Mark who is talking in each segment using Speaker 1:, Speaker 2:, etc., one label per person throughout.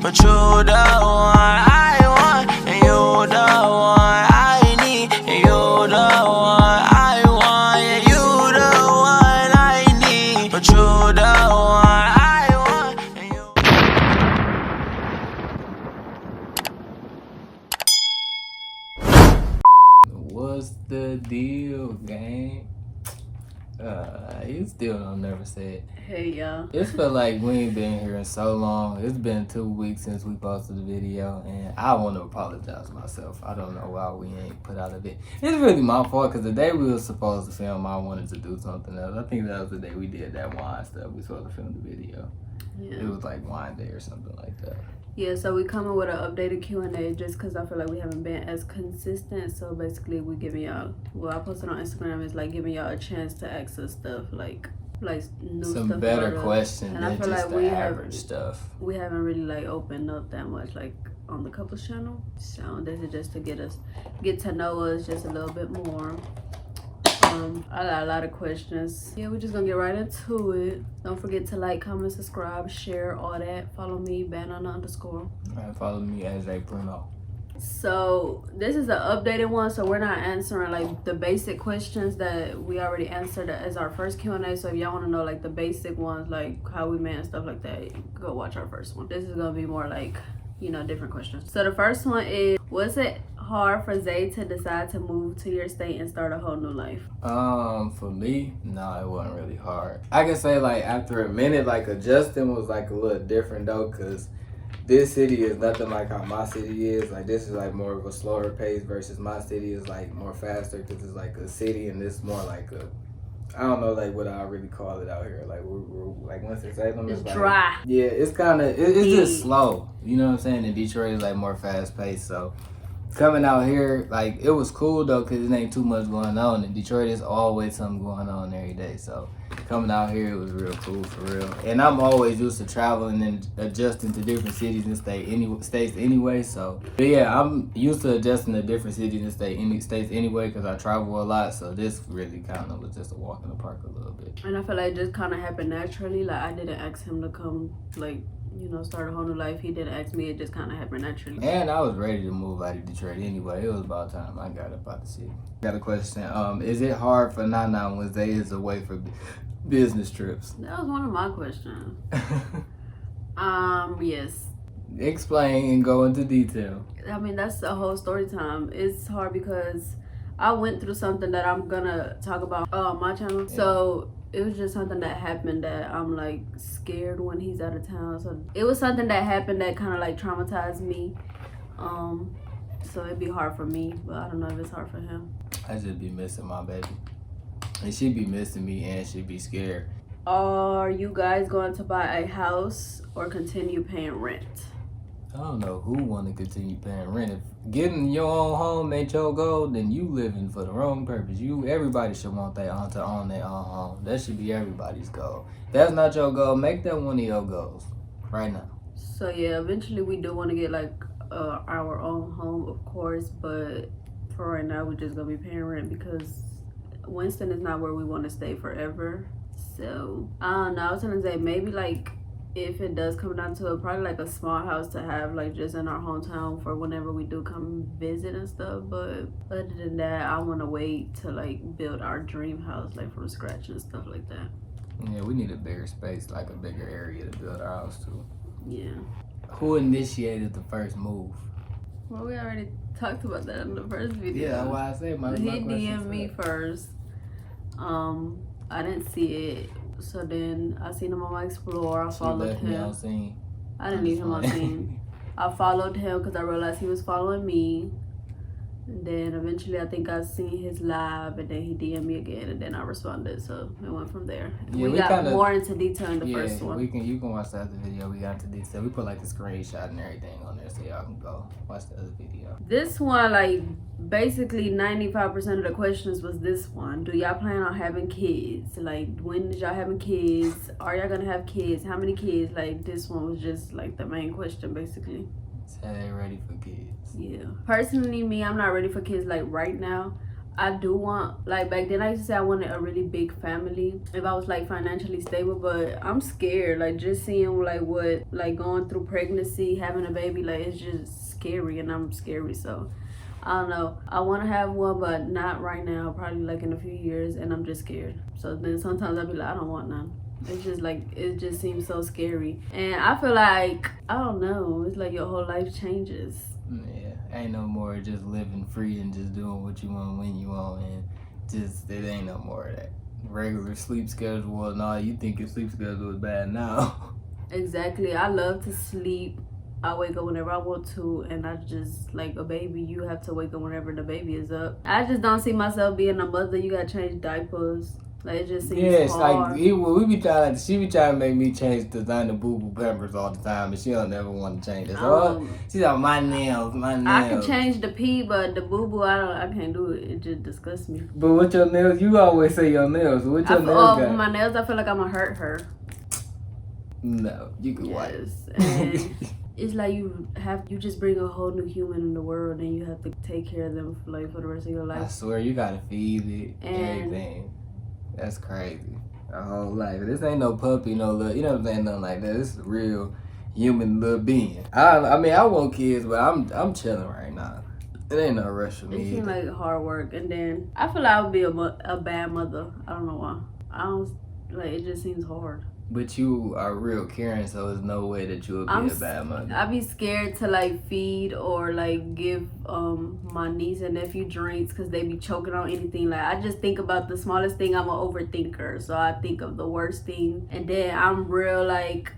Speaker 1: but you the one I want, and you the one I need, and you the one I want, yeah, you the one I need, but you the one I want, and you.
Speaker 2: What's the deal, gang? You still don't never say it.
Speaker 3: Hey, y'all.
Speaker 2: It's felt like we ain't been here in so long. It's been 2 weeks since we posted the video, and I want to apologize myself. I don't know why we ain't put out a video. It's really my fault, because the day we were supposed to film, I wanted to do something else. I think that was the day we did that wine stuff. We supposed to film the video.
Speaker 3: Yeah.
Speaker 2: It was like wine day or something like that.
Speaker 3: Yeah, so we coming with an updated Q&A just because I feel like we haven't been as consistent. So basically we giving y'all, well, I posted on Instagram, it's like giving y'all a chance to ask us stuff like new
Speaker 2: some
Speaker 3: stuff.
Speaker 2: better questions
Speaker 3: and I
Speaker 2: than
Speaker 3: feel
Speaker 2: just
Speaker 3: like
Speaker 2: the average stuff.
Speaker 3: We haven't really like opened up that much like on the couples channel. So this is just to get to know us just a little bit more. I got a lot of questions. Yeah, we're just gonna get right into it. Don't forget to like, comment, subscribe, share, all that. Follow me, @nana_.
Speaker 2: And follow me as a Bruno.
Speaker 3: So this is the updated one, so we're not answering like the basic questions that we already answered as our first Q&A. So if y'all want to know like the basic ones, like how we met and stuff like that, go watch our first one. This is gonna be more like, you know, different questions. So the first one is, was it hard for Zay to decide to move to your state and start a whole new life?
Speaker 2: For me, no, it wasn't really hard. I can say like after a minute, like adjusting was like a little different though, cause this city is nothing like how my city is. Like this is like more of a slower pace versus my city is like more faster, cause it's like a city and this more like a, I don't know like what I really call it out here. Like we're like Winston-Salem is
Speaker 3: It's
Speaker 2: like
Speaker 3: dry.
Speaker 2: Yeah, it's kind of it's just slow. You know what I'm saying? And Detroit is like more fast paced. So coming out here, like it was cool though, cause it ain't too much going on. In Detroit, there's always something going on every day. So coming out here, it was real cool for real. And I'm always used to traveling and adjusting to different cities and states anyway. So, but yeah, I'm used to adjusting to different cities and states anyway, cause I travel a lot. So this really kind of was just a walk in the park a little bit.
Speaker 3: And I feel like it just kind of happened naturally. Like I didn't ask him to come, like, you know, start a whole new life. He didn't ask me. It just kind of happened naturally.
Speaker 2: And I was ready to move out of Detroit anyway. It was about time I got up out the city. Got a question. Is it hard for Nana when Zay is away for business trips?
Speaker 3: That was one of my questions. Yes.
Speaker 2: Explain and go into detail.
Speaker 3: I mean, that's the whole story time. It's hard because I went through something that I'm gonna talk about on my channel. Yeah. So it was just something that happened that I'm like scared when he's out of town. So it was something that happened that kind of like traumatized me. So it'd be hard for me, but I don't know if it's hard for him.
Speaker 2: I just be missing my baby. And she be missing me and she be scared.
Speaker 3: Are you guys going to buy a house or continue paying rent?
Speaker 2: I don't know who want to continue paying rent. If getting your own home ain't your goal, then you living for the wrong purpose. Everybody should want to own their own home. That should be everybody's goal. If that's not your goal, make that one of your goals right now.
Speaker 3: So yeah, eventually we do want to get like our own home, of course, but for right now we're just gonna be paying rent because Winston is not where we want to stay forever. So I don't know, I was gonna say maybe like if it does come down to it, probably like a small house to have like just in our hometown for whenever we do come visit and stuff. But other than that, I want to wait to like build our dream house like from scratch and stuff like that.
Speaker 2: Yeah, we need a bigger space, like a bigger area to build our house to.
Speaker 3: Yeah.
Speaker 2: Who initiated the first move?
Speaker 3: Well, we already talked about that in the first video.
Speaker 2: Yeah, why I say my
Speaker 3: he DM'd me first. I didn't see it. So then I seen him on my Explore. I followed him. I didn't leave him on scene. I followed him because I realized he was following me. And then eventually I think I seen his live and then he DM'd me again and then I responded. So it went from there. Yeah, we got more into detail in the first one.
Speaker 2: You can watch the other video. We got into detail. We put like the screenshot and everything on there so y'all can go watch the other video.
Speaker 3: This one, like basically 95% of the questions was this one. Do y'all plan on having kids? Like when is y'all having kids? Are y'all gonna have kids? How many kids? Like this one was just like the main question basically.
Speaker 2: Say they ready for kids.
Speaker 3: Yeah. Personally, me, I'm not ready for kids like right now. I do want, like, back then I used to say I wanted a really big family if I was like financially stable, but I'm scared, like, just seeing like what, like, going through pregnancy, having a baby, like, it's just scary, and I'm scary. So I don't know, I want to have one, but not right now, probably like in a few years, and I'm just scared. So then sometimes I'll be like, I don't want none. It's just like, it just seems so scary, and I feel like, I don't know, it's like your whole life changes.
Speaker 2: Yeah, ain't no more just living free and just doing what you want when you want, and just it ain't no more of that regular sleep schedule and all. You think your sleep schedule is bad now.
Speaker 3: Exactly. I love to sleep. I wake up whenever I want to, and I just, like a baby, you have to wake up whenever the baby is up. I just don't see myself being a mother. You gotta change diapers. Like, it just seems
Speaker 2: Yes,
Speaker 3: hard.
Speaker 2: like we be trying, like, she be trying to make me change designer boo boo pampers all the time, and she don't never want to change it. So she's like, my nails.
Speaker 3: I can change the pee, but the boo boo, I can't do it. It just disgusts me.
Speaker 2: But with your nails, you always say your nails. What your nails got?
Speaker 3: My nails, I feel like I'm gonna hurt her.
Speaker 2: No, you can wipe.
Speaker 3: Yes, and it's like you just bring a whole new human in the world, and you have to take care of them for the rest of your life.
Speaker 2: I swear, you gotta feed it,
Speaker 3: And
Speaker 2: everything. That's crazy. A whole life. This ain't no puppy, no little, you know what I'm saying, nothing like that. This is a real human little being. I mean, I want kids, but I'm chilling right now. It ain't no rush for me.
Speaker 3: It seems like hard work, and then I feel like I would be a bad mother. I don't know why. I don't, like, it just seems hard.
Speaker 2: But you are real caring, so there's no way that you would be a bad mother.
Speaker 3: I'd be scared to like feed or like give my niece and nephew drinks because they be choking on anything. Like, I just think about the smallest thing. I'm an overthinker, so I think of the worst thing, and then I'm real, like,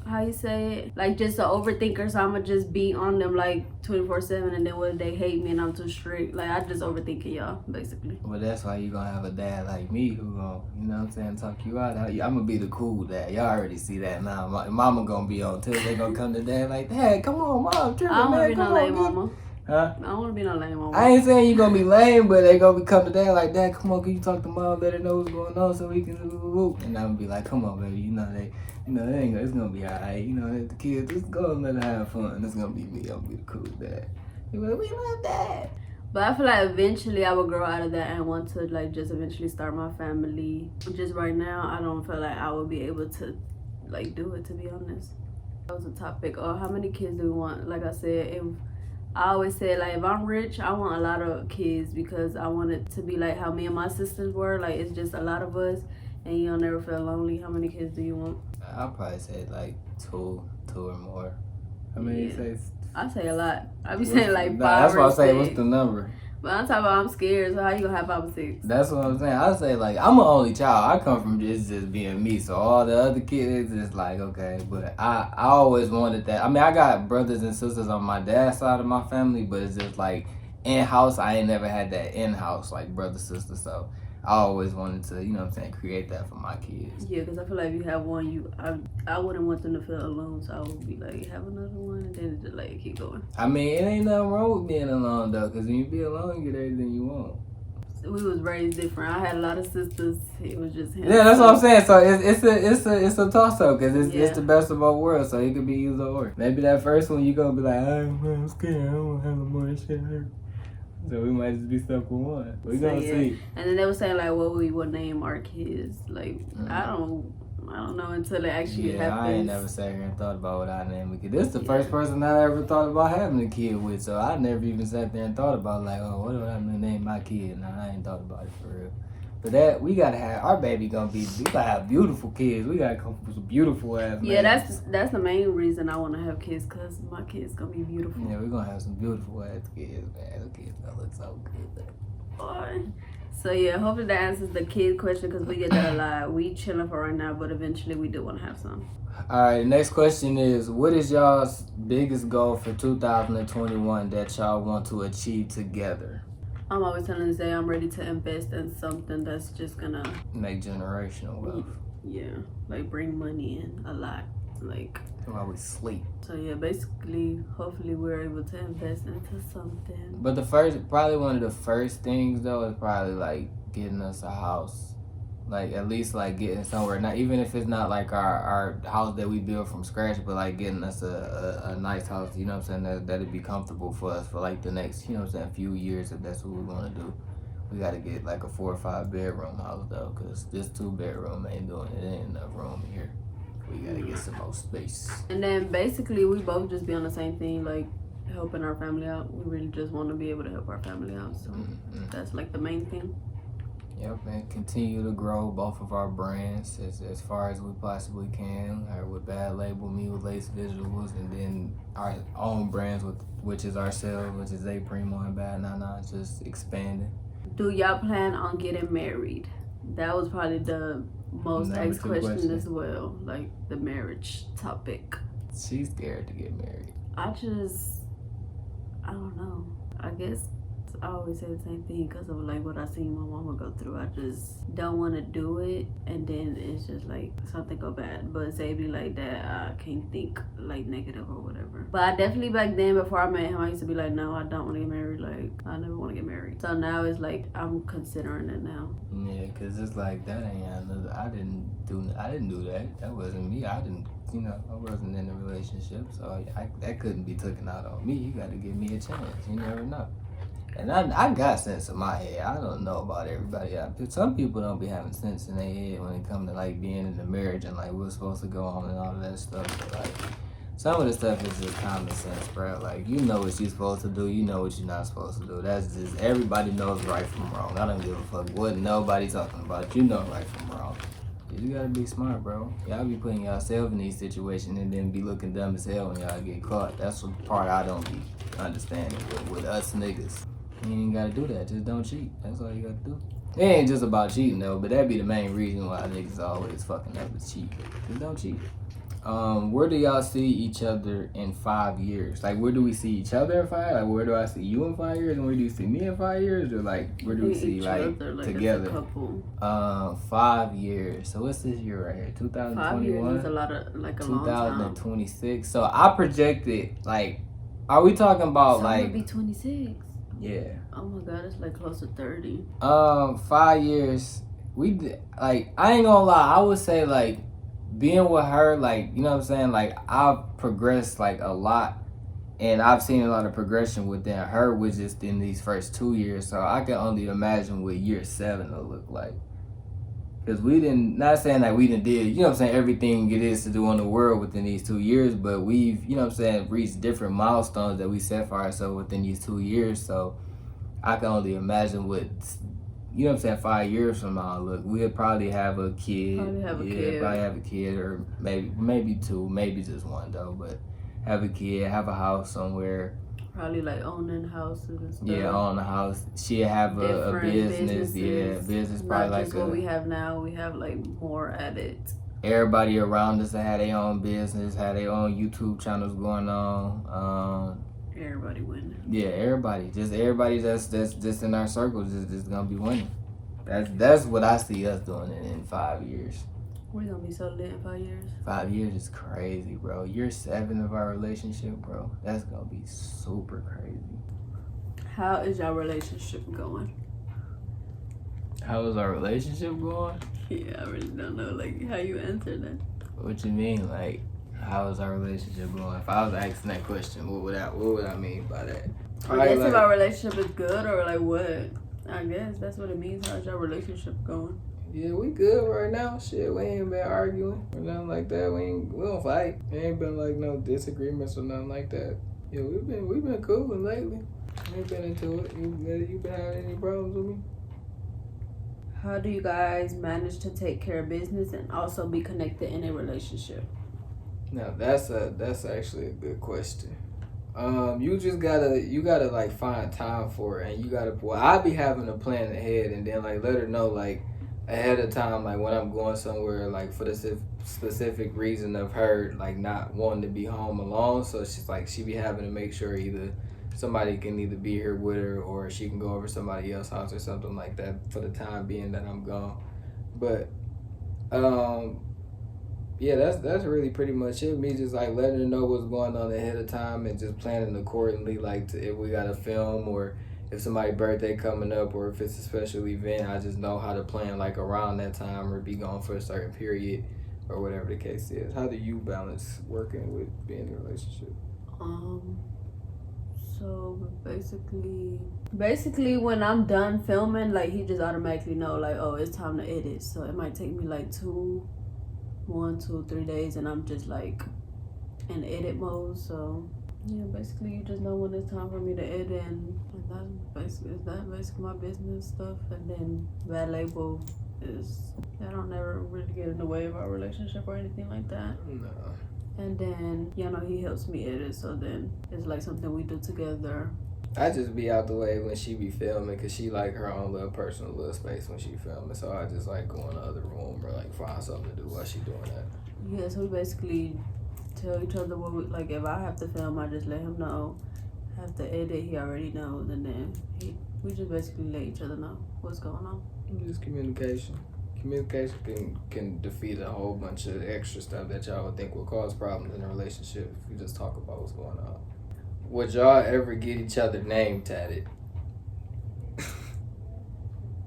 Speaker 3: how you say it, like, just an overthinker. So I'ma just be on them like 24/7, and then what, they hate me and I'm too strict. Like, I just overthink it, y'all, basically.
Speaker 2: Well, that's why you gonna have a dad like me who gonna, you know what I'm saying, talk you out. I'm gonna be the cool dad. Y'all already see that now. Mama gonna be on till they gonna come to dad like, Dad, come on, mom, tripping,
Speaker 3: I don't want to
Speaker 2: man,
Speaker 3: be no
Speaker 2: come
Speaker 3: lame
Speaker 2: on,
Speaker 3: mama.
Speaker 2: Huh?
Speaker 3: I don't want to be no lame mama.
Speaker 2: I ain't saying you gonna be lame, but they gonna be come to dad like, Dad, come on, can you talk to mom, let her know what's going on so we can whoop. And I'm gonna be like, come on, baby, it's gonna be alright. The kids, just go and let her have fun. It's gonna be me. I'm gonna be the cool dad. You like, we love dad.
Speaker 3: But I feel like eventually I will grow out of that and want to, like, just eventually start my family. Just right now, I don't feel like I will be able to, like, do it, to be honest. That was a topic. Oh, how many kids do we want? Like I said, I always say, like, if I'm rich, I want a lot of kids because I want it to be like how me and my sisters were. Like, it's just a lot of us, and you'll never feel lonely. How many kids do you want?
Speaker 2: I'll probably say like two or more. How many you say?
Speaker 3: I say a lot. I be saying like 5
Speaker 2: that's
Speaker 3: or
Speaker 2: what I say.
Speaker 3: 6.
Speaker 2: What's the number?
Speaker 3: But I'm talking about I'm scared, so how you gonna have 5 or 6?
Speaker 2: That's what I'm saying. I say, like, I'm an only child. I come from just being me. So all the other kids is like, okay. But I always wanted that. I mean, I got brothers and sisters on my dad's side of my family, but it's just like in-house. I ain't never had that in-house, like, brother, sister. So I always wanted to, you know what I'm saying, create that for my kids.
Speaker 3: Yeah, because I feel like if you have one, I wouldn't want them to feel alone, so I would be like, have another one, and then just, like, keep going.
Speaker 2: I mean, it ain't nothing wrong with being alone, though, because when you be alone, you get everything you want.
Speaker 3: We was raised different. I had a lot of sisters. It was just him.
Speaker 2: Yeah, that's what I'm saying. So it's a toss up because it's the best of both worlds. So it could be either or. Maybe that first one you gonna be like, I'm scared. I don't have no more shit. So we might just be stuck with one. We gonna see.
Speaker 3: And then they were saying like, what we would name our kids. Like, I don't know until it actually happens.
Speaker 2: I ain't never sat here and thought about what I named a kid. This is the first person I ever thought about having a kid with. So I never even sat there and thought about like, oh, what do I name my kid? Nah, I ain't thought about it for real. But that we gotta have our baby we gotta have beautiful kids. We gotta come with some beautiful ass.
Speaker 3: Yeah, that's the main reason I want to have kids, cause my kids gonna be beautiful.
Speaker 2: Yeah, we're gonna have some beautiful ass kids, man. The kids gonna look so good.
Speaker 3: Boy. So yeah, hopefully that answers the kid question because we get that a lot. We chilling for right now, but eventually we do want to have some.
Speaker 2: All right, next question is, what is y'all's biggest goal for 2021 that y'all want to achieve together?
Speaker 3: I'm always telling Zay I'm ready to invest in something that's just gonna
Speaker 2: make generational wealth.
Speaker 3: Yeah, like bring money in a lot, like
Speaker 2: while we sleep.
Speaker 3: So yeah, basically, hopefully we're able to invest into something.
Speaker 2: But probably one of the first things though is probably like getting us a house. Like at least like getting somewhere. Not even if it's not like our house that we built from scratch, but like getting us a nice house. You know what I'm saying? That'd be comfortable for us for like the next, you know what I'm saying, few years if that's what we want to do. We gotta get like a 4 or 5 bedroom house though, cause this 2-bedroom ain't doing it. Ain't enough room here. We gotta get some more space.
Speaker 3: And then basically we both just be on the same thing, like helping our family out. We really just want to be able to help our family out, so that's like the main thing.
Speaker 2: Yep, and continue to grow both of our brands as far as we possibly can. Her with Bad Label, me with Lace Visuals, and then our own brands, which is ourselves, which is A Primo and Bad Nana, just expanding.
Speaker 3: Do y'all plan on getting married? That was probably the most asked question as well, like the marriage topic.
Speaker 2: She's scared to get married.
Speaker 3: I don't know. I guess I always say the same thing because of like what I seen my mama go through. I just don't want to do it, and then it's just like something go bad. But say be like that, I can't think like negative or whatever. But I definitely back then before I met him, I used to be like, no, I don't want to get married. Like I never want to get married. So now it's like I'm considering it now.
Speaker 2: Yeah, cause it's like that ain't another. I didn't do that. That wasn't me. I wasn't in a relationship, so that couldn't be taken out on me. You got to give me a chance. You never know. And I got sense in my head. I don't know about everybody else. Some people don't be having sense in their head when it comes to like being in a marriage and like what's supposed to go on and all of that stuff. But like some of the stuff is just common sense, bro. Like you know what you're supposed to do. You know what you're not supposed to do. That's just everybody knows right from wrong. I don't give a fuck what nobody talking about. You know right from wrong. You gotta be smart, bro. Y'all be putting yourself in these situations and then be looking dumb as hell when y'all get caught. That's the part I don't be understanding with us niggas. You ain't gotta do that. Just don't cheat. That's all you gotta do. It ain't just about cheating though, but that'd be the main reason why niggas always fucking up is cheat. Just don't cheat. Where do y'all see each other in 5 years? Like, where do we see each other in 5? Like, where do I see you in 5 years? And where do you see me in 5 years? Or like, where do we see like together? 5 years. So what's this year right here? 2021.
Speaker 3: 5 years is a lot of like a long time.
Speaker 2: 2026. So I projected like, are we talking about like?
Speaker 3: Would be 26.
Speaker 2: Yeah.
Speaker 3: Oh my god, it's like close to 30.
Speaker 2: 5 years. Like I ain't gonna lie. I would say like being with her, like you know what I'm saying. Like I've progressed like a lot, and I've seen a lot of progression within her, which is in these first 2 years. So I can only imagine what year 7 will look like. Cause we didn't, not saying that we didn't did, you know what I'm saying, everything it is to do in the world within these 2 years, but we've, you know what I'm saying, reached different milestones that we set for ourselves within these 2 years. So I can only imagine what, you know what I'm saying, 5 years from now, look, we'll probably have a kid. Probably have a kid, or maybe 2, maybe just 1 though, but have a kid, have a house somewhere.
Speaker 3: Probably like owning houses and stuff.
Speaker 2: Yeah, own a house. She'll have a business. Yeah, business. Probably
Speaker 3: not just like what we have now. We have like more at it.
Speaker 2: Everybody around us that had their own business, had their own YouTube channels going on.
Speaker 3: Everybody winning.
Speaker 2: Yeah, everybody. Just everybody that's just in our circle just gonna be winning. That's what I see us doing in 5 years.
Speaker 3: We're gonna be so lit in 5 years.
Speaker 2: 5 years is crazy, bro. Year 7 of our relationship, bro. That's gonna be super crazy.
Speaker 3: How is your relationship going?
Speaker 2: How is our relationship going?
Speaker 3: Yeah, I really don't know, like, how you answer that.
Speaker 2: What you mean, like, how is our relationship going? If I was asking that question, what would I mean by that?
Speaker 3: I guess if our relationship is good, or like what? I guess that's what it means. How's your relationship going?
Speaker 2: Yeah, we good right now. Shit, we ain't been arguing or nothing like that. We don't fight. There ain't been like no disagreements or nothing like that. Yeah, we've been cool lately. I ain't been into it. You been having any problems with me?
Speaker 3: How do you guys manage to take care of business and also be connected in a relationship?
Speaker 2: Now that's actually a good question. You just gotta like find time for it, and you gotta. Well, I be having a plan ahead, and then like let her know like ahead of time, like when I'm going somewhere, like for the specific reason of her like not wanting to be home alone. So she's like she be having to make sure either somebody can either be here with her or she can go over somebody else's house or something like that for the time being that I'm gone. But yeah, that's really pretty much it. Me just like letting her know what's going on ahead of time and just planning accordingly. Like if we got a film or if somebody's birthday coming up or if it's a special event, I just know how to plan like around that time or be gone for a certain period or whatever the case is. How do you balance working with being in a relationship?
Speaker 3: So basically when I'm done filming, like he just automatically know like, oh, it's time to edit. So it might take me like 1, 2, 3 days, and I'm just like in edit mode. So yeah, basically you just know when it's time for me to edit, and that's basically my business stuff. And then that label is, I don't never really get in the way of our relationship or anything like that.
Speaker 2: No.
Speaker 3: And then, you know, he helps me edit, so then it's like something we do together.
Speaker 2: I just be out the way when she be filming, because she like her own little personal little space when she filming. So I just like go in the other room or like find something to do while she doing that.
Speaker 3: Yeah, so we basically tell each other what we, like if I have to film, I just let him know. Have to edit, he already knows, and then we just basically let each other know what's going on.
Speaker 2: Just communication. Communication can defeat a whole bunch of extra stuff that y'all would think would cause problems in a relationship if you just talk about what's going on. Would y'all ever get each other name tatted?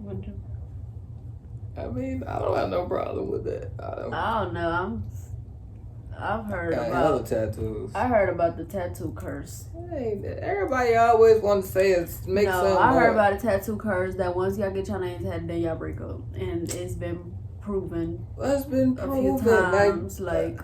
Speaker 3: Would you?
Speaker 2: I mean, I don't have no problem with that.
Speaker 3: I don't know. I've heard
Speaker 2: got
Speaker 3: about
Speaker 2: hella tattoos.
Speaker 3: I heard about the tattoo curse.
Speaker 2: Hey, everybody always want to say it make something.
Speaker 3: I heard about a tattoo curse that once y'all get your name tatted, then y'all break up, and it's been proven.
Speaker 2: Well, it's been
Speaker 3: a few times, like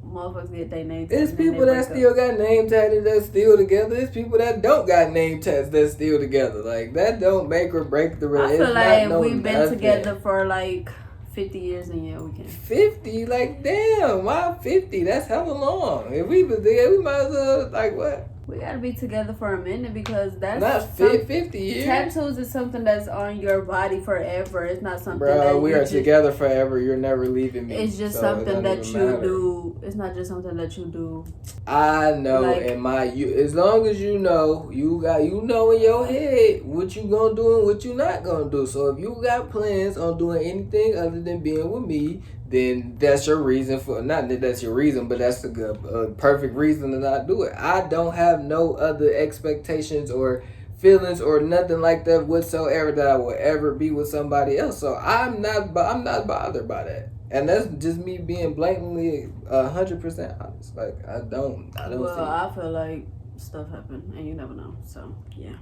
Speaker 3: motherfuckers get their name tatted.
Speaker 2: It's people that still got name tatted that's still together. It's people that don't got name tats that's still together. Like that don't make or break the relationship.
Speaker 3: I feel like we've been together for like 50 years, and yeah, we can.
Speaker 2: 50? Like, damn, why 50? That's hella long. If we was there, we might as well, like, what?
Speaker 3: We gotta be together for a minute, because that's
Speaker 2: not 50 years.
Speaker 3: Tattoos is something that's on your body forever. It's not something
Speaker 2: that we are together forever. You're never leaving me.
Speaker 3: It's just something that you do. It's not just something that you do.
Speaker 2: I know, like, as long as you know in your head what you gonna do and what you not gonna do. So if you got plans on doing anything other than being with me, then that's your reason for, not that that's your reason, but that's a perfect reason to not do it. I don't have no other expectations or feelings or nothing like that whatsoever that I will ever be with somebody else. So I'm not bothered by that. And that's just me being blatantly 100% honest. Like I don't
Speaker 3: well, I feel like stuff happened and you never know. So yeah.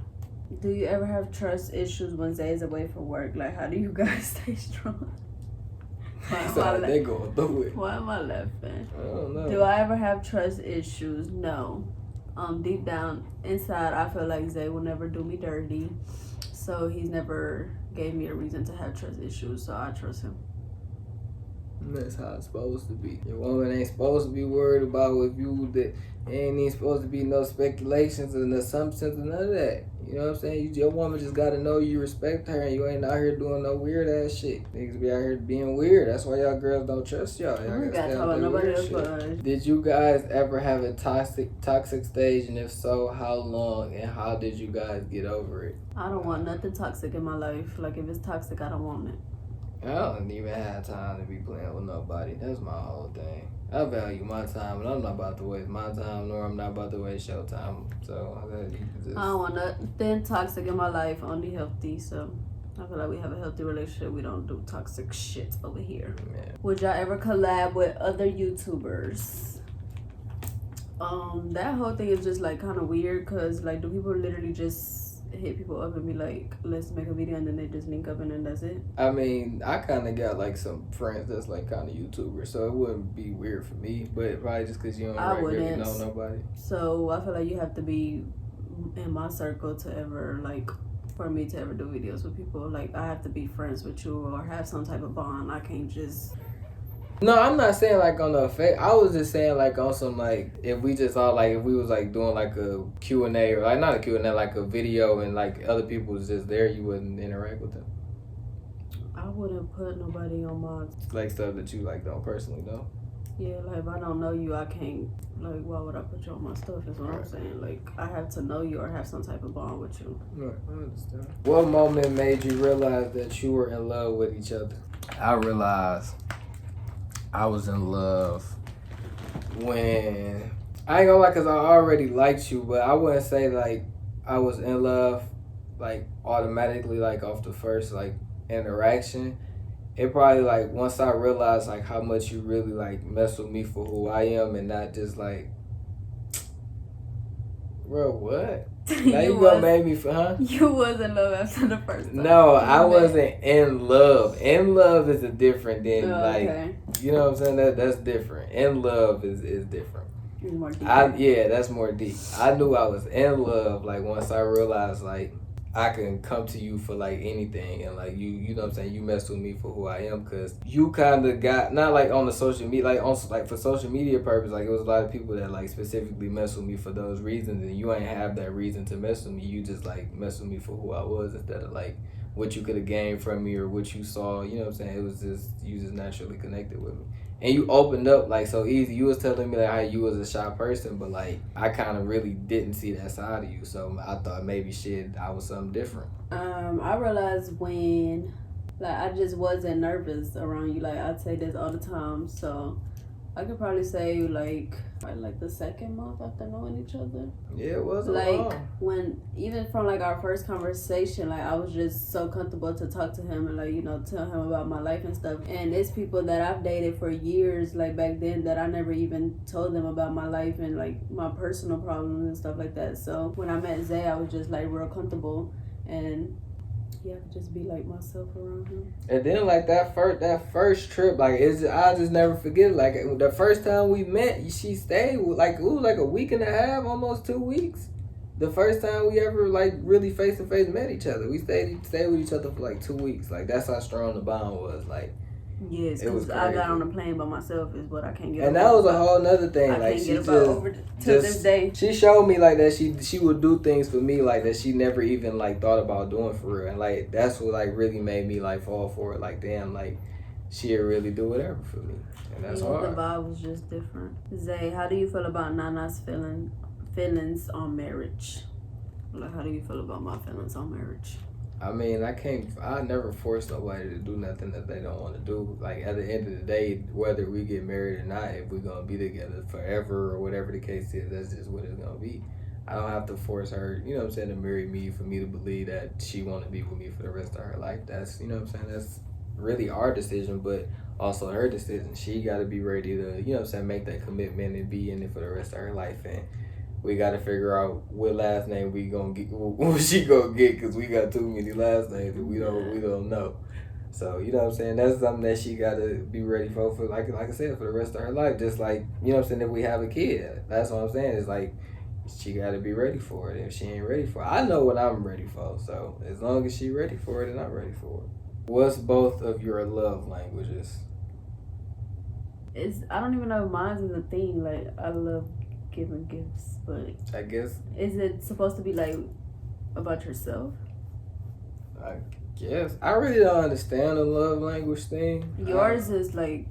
Speaker 3: Do you ever have trust issues when Zay's away from work? Like, how do you guys stay strong?
Speaker 2: They going through it.
Speaker 3: Why am I laughing?
Speaker 2: I don't know.
Speaker 3: Do I ever have trust issues? No. Deep down inside, I feel like Zay will never do me dirty. So he's never gave me a reason to have trust issues. So I trust him.
Speaker 2: That's how it's supposed to be. Your woman ain't supposed to be worried about with you. That ain't even supposed to be no speculations and assumptions and none of that. You know what I'm saying? Your woman just gotta know you respect her and you ain't out here doing no weird ass shit. Niggas be out here being weird. That's why y'all girls don't trust y'all. Y'all
Speaker 3: gotta talk about nobody else but us.
Speaker 2: Did you guys ever have a toxic stage, and if so, how long and how did you guys get over it?
Speaker 3: I don't want nothing toxic in my life. Like if it's toxic, I don't want it.
Speaker 2: I don't even have time to be playing with nobody. That's my whole thing. I value my time, and I'm not about to waste my time, nor I'm not about to waste your time. So
Speaker 3: I don't want nothing toxic in my life, only healthy. So I feel like we have a healthy relationship. We don't do toxic shit over here.
Speaker 2: Yeah.
Speaker 3: Would y'all ever collab with other YouTubers? That whole thing is just like kind of weird, because like, do people literally just hit people up and be like, let's make a video, and then they just link up and then that's it?
Speaker 2: I mean, I kind of got like some friends that's like kind of YouTubers, so it wouldn't be weird for me, but probably just because you don't really know nobody.
Speaker 3: So I feel like you have to be in my circle to ever, like, for me to ever do videos with people. Like, I have to be friends with you or have some type of bond. I can't just...
Speaker 2: No, I'm not saying like on the fake. I was just saying like on some like, if we just all like, if we was like doing like a Q&A or like not a Q&A, like a video, and like other people was just there, you wouldn't interact with them.
Speaker 3: I wouldn't put nobody on my...
Speaker 2: Like stuff that you like don't personally know.
Speaker 3: Yeah, like if I don't know you, I can't, like, why would I put you on my stuff is what I'm saying. Like, I have to know you or have some type of bond with you.
Speaker 2: Right, I understand. What moment made you realize that you were in love with each other?
Speaker 4: I realized I was in love
Speaker 2: when, I ain't gonna lie, cause I already liked you, but I wouldn't say like I was in love like automatically, like off the first like interaction. It probably like once I realized like how much you really like mess with me for who I am and not just like Bro, what? Now you gonna make me for, huh?
Speaker 3: You was in love after the first time.
Speaker 2: No, I wasn't in love. In love is a different than
Speaker 3: okay.
Speaker 2: you know what I'm saying? That's different. In love is different.
Speaker 3: It's more deep.
Speaker 2: Yeah, that's more deep. I knew I was in love like once I realized like I can come to you for like anything, and like you know what I'm saying, you mess with me for who I am, because you kind of got, not like on the social media, like on like for social media purpose, like it was a lot of people that like specifically mess with me for those reasons, and you ain't have that reason to mess with me. You just like mess with me for who I was instead of like what you could have gained from me or what you saw. You know what I'm saying? It was just, you just naturally connected with me. And you opened up like so easy. You was telling me like how you was a shy person, but like I kind of really didn't see that side of you. So I thought maybe shit, I was something different.
Speaker 3: I realized when like I just wasn't nervous around you. Like I'd say this all the time. So I could probably say like the second month after knowing each other.
Speaker 2: Yeah, it wasn't
Speaker 3: like
Speaker 2: long.
Speaker 3: When even from like our first conversation, like I was just so comfortable to talk to him and like, you know, tell him about my life and stuff. And it's people that I've dated for years, like back then, that I never even told them about my life and like my personal problems and stuff like that. So when I met Zay, I was just like real comfortable, and yeah, I could just be like myself around him.
Speaker 2: And then like that first trip, like I just never forget. Like the first time we met, she stayed with like it was like a week and a half, almost 2 weeks. The first time we ever like really face to face met each other, we stayed with each other for like 2 weeks. Like that's how strong the bond was. Like
Speaker 3: yes, because I got on a plane by myself is what I can't get.
Speaker 2: And that was a whole nother thing.
Speaker 3: I
Speaker 2: like
Speaker 3: can't
Speaker 2: she
Speaker 3: get over to this day.
Speaker 2: She showed me like that she would do things for me like that she never even like thought about doing for real. And like that's what like really made me like fall for it. Like damn, like she'd really do whatever for me. And that's hard.
Speaker 3: The vibe was just different. Zay, how do you feel about Nana's feelings on marriage? Like how do you feel about my feelings on marriage?
Speaker 2: I mean, I never force nobody to do nothing that they don't want to do. Like, at the end of the day, whether we get married or not, if we're going to be together forever or whatever the case is, that's just what it's going to be. I don't have to force her, you know what I'm saying, to marry me for me to believe that she want to be with me for the rest of her life. That's, you know what I'm saying, that's really our decision, but also her decision. She got to be ready to, you know what I'm saying, make that commitment and be in it for the rest of her life. And we got to figure out what last name we gonna get, what she gonna get, because we got too many last names that we don't know. So, you know what I'm saying, that's something that she got to be ready for like I said, for the rest of her life. Just like, you know what I'm saying, if we have a kid, that's what I'm saying. It's like, she got to be ready for it. If she ain't ready for it, I know what I'm ready for. So, as long as she ready for it, and I'm ready for it. What's both of your love languages?
Speaker 3: I don't even know if mine is a thing. Like, I love giving gifts, but
Speaker 2: I guess,
Speaker 3: is it supposed to be like about yourself?
Speaker 2: I guess I really don't understand the love language thing.
Speaker 3: Yours is like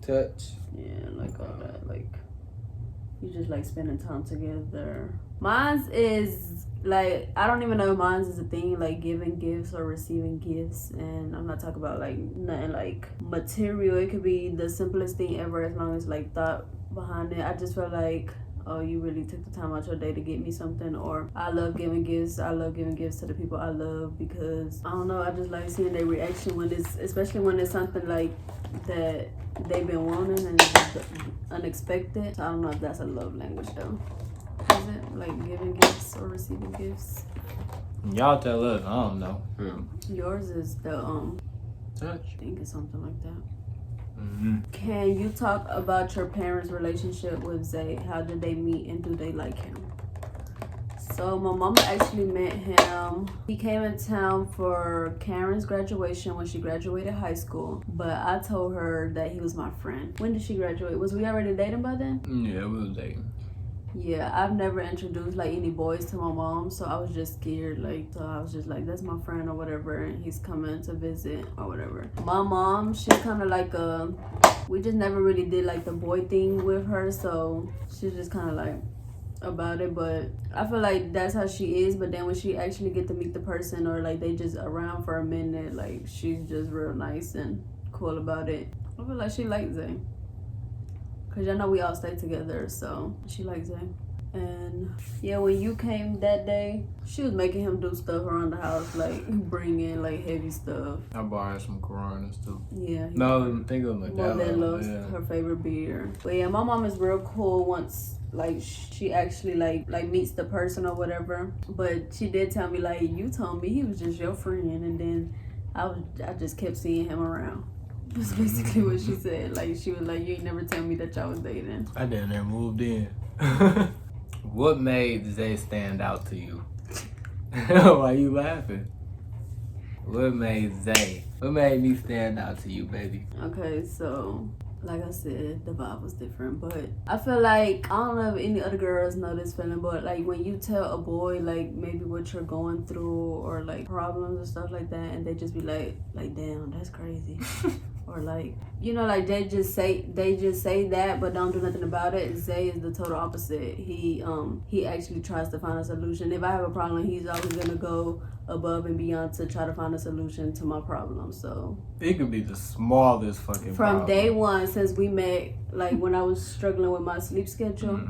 Speaker 2: touch.
Speaker 3: Yeah, like all that. Like you just like spending time together. Mine's is like, I don't even know if mine's is a thing, like giving gifts or receiving gifts. And I'm not talking about like nothing like material. It could be the simplest thing ever, as long as like thought behind it. I just feel like, oh, you really took the time out your day to get me something. Or I love giving gifts. I love giving gifts to the people I love, because I don't know, I just like seeing their reaction when it's, especially when it's something like that they've been wanting and it's just unexpected. So I don't know if that's a love language though. Is it like giving gifts or receiving gifts?
Speaker 4: Y'all tell us. I don't know.
Speaker 3: Yours is the
Speaker 4: touch.
Speaker 3: I think it's something like that.
Speaker 4: Mm-hmm.
Speaker 3: Can you talk about your parents' relationship with Zay? How did they meet and do they like him? So my mama actually met him. He came in town for Karen's graduation when she graduated high school. But I told her that he was my friend. When did she graduate? Was we already dating by then?
Speaker 4: Yeah, we was dating.
Speaker 3: Yeah, I've never introduced like any boys to my mom, so I was just scared. Like, so I was just like, that's my friend or whatever, and he's coming to visit or whatever. My mom, she's kind of like we just never really did like the boy thing with her, so she's just kind of like about it. But I feel like that's how she is. But then when she actually get to meet the person, or like they just around for a minute, like she's just real nice and cool about it. I feel like she likes Zay. Cause y'all know we all stay together, so she likes Zay. And yeah, when you came that day, she was making him do stuff around the house, like bring in like heavy stuff.
Speaker 2: I borrowed some Coronas too.
Speaker 3: Yeah.
Speaker 2: No, think of it.
Speaker 3: Modelo's her favorite beer. But yeah, my mom is real cool once like she actually like meets the person or whatever. But she did tell me like, you told me he was just your friend, and then I just kept seeing him around. That's basically what she said. Like she was like, you ain't never tell me that y'all was dating.
Speaker 2: I damn near moved in. What made Zay stand out to you? Why you laughing? What made Zay? What made me stand out to you, baby?
Speaker 3: Okay, so like I said, the vibe was different, but I feel like, I don't know if any other girls know this feeling, but like when you tell a boy like maybe what you're going through or like problems and stuff like that, and they just be like damn, that's crazy. Or like, you know, like they just say that but don't do nothing about it. Zay is the total opposite. He actually tries to find a solution. If I have a problem, he's always gonna go above and beyond to try to find a solution to my problem. So
Speaker 2: it could be the smallest fucking
Speaker 3: from
Speaker 2: problem.
Speaker 3: day one since we met, like when I was struggling with my sleep schedule,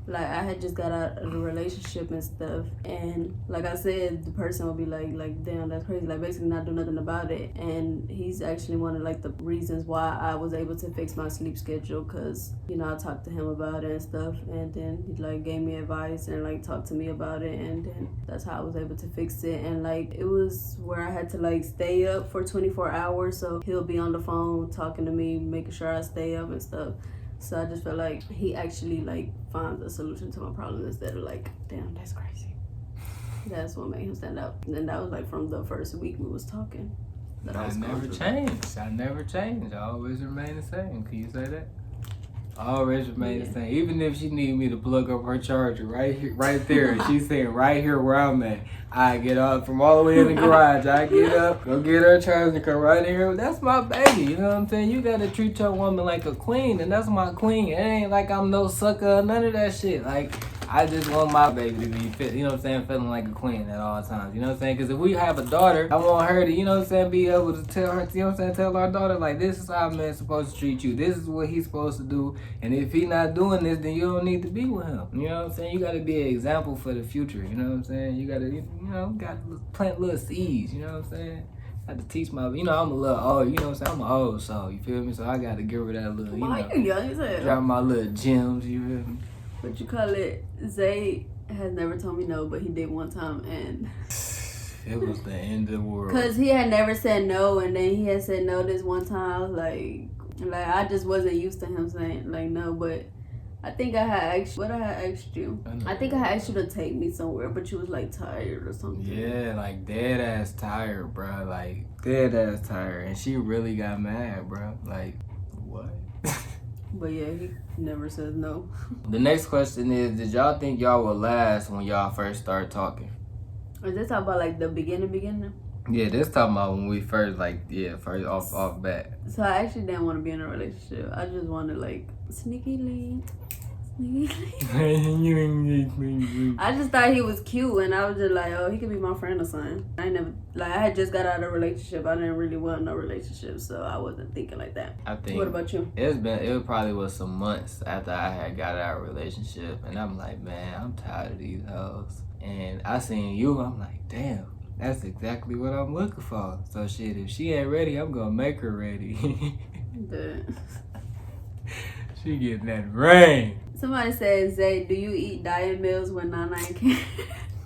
Speaker 3: like I had just got out of the relationship and stuff, and like I said, the person would be like damn, that's crazy, like basically not do nothing about it. And he's actually one of like the reasons why I was able to fix my sleep schedule, because you know I talked to him about it and stuff, and then he like gave me advice and like talked to me about it, and then that's how I was able to fix it. And like it was where I had to like stay up for 24 hours, so he'll be on the phone talking to me, making sure I stay up and stuff. So I just felt like he actually like finds a solution to my problem instead of like, damn, that's crazy. That's what made him stand out. And that was like from the first week we was talking.
Speaker 2: I never changed. I never changed. I always remain the same. Can you say that? I always remain the same. Even if she need me to plug up her charger right here, right there, and she's saying right here where I'm at, I get up from all the way in the garage. I get up, go get her charger, and come right here. That's my baby. You know what I'm saying? You gotta treat your woman like a queen, and that's my queen. It ain't like I'm no sucker, none of that shit. Like, I just want my baby to be fit, you know what I'm saying, feeling like a queen at all times, you know what I'm saying? Because if we have a daughter, I want her to, you know what I'm saying, be able to tell her, you know what I'm saying, tell our daughter, like, this is how a man's supposed to treat you. This is what he's supposed to do. And if he's not doing this, then you don't need to be with him. You know what I'm saying? You got to be an example for the future, you know what I'm saying? You got to, you know, got to plant little seeds, you know what I'm saying? I have to teach my, you know, I'm a little old, you know what I'm saying? I'm an old soul, you feel me? So I got to give her that little, you know, drop my little gems, you feel me?
Speaker 3: What you call it? Zay has never told me no, but he did one time, and
Speaker 2: it was the end of the world. Cause
Speaker 3: he had never said no, and then he had said no this one time. I was like I just wasn't used to him saying like no. But I think I had asked what I had asked you. I think I had asked you to take me somewhere, but you was like tired or something.
Speaker 2: Yeah, like dead ass tired, bro. Like dead ass tired, and she really got mad, bro. Like what?
Speaker 3: But yeah, he never says no.
Speaker 2: The next question is, did y'all think y'all would last when y'all first started talking?
Speaker 3: Is this talking about like the beginning?
Speaker 2: Yeah, this talking about when we first first off bat.
Speaker 3: So I actually didn't want to be in a relationship. I just wanted like sneaky link. I just thought he was cute, and I was just like, oh, he could be my friend or something. I had just got out of a relationship. I didn't really want no relationship, so I wasn't thinking like that.
Speaker 2: I think.
Speaker 3: What about you?
Speaker 2: It probably was some months after I had got out of a relationship, and I'm like, man, I'm tired of these hoes. And I seen you, I'm like, damn, that's exactly what I'm looking for. So shit, if she ain't ready, I'm gonna make her ready. She getting that ring.
Speaker 3: Somebody said, Zay, do you eat diet meals when Nana can't?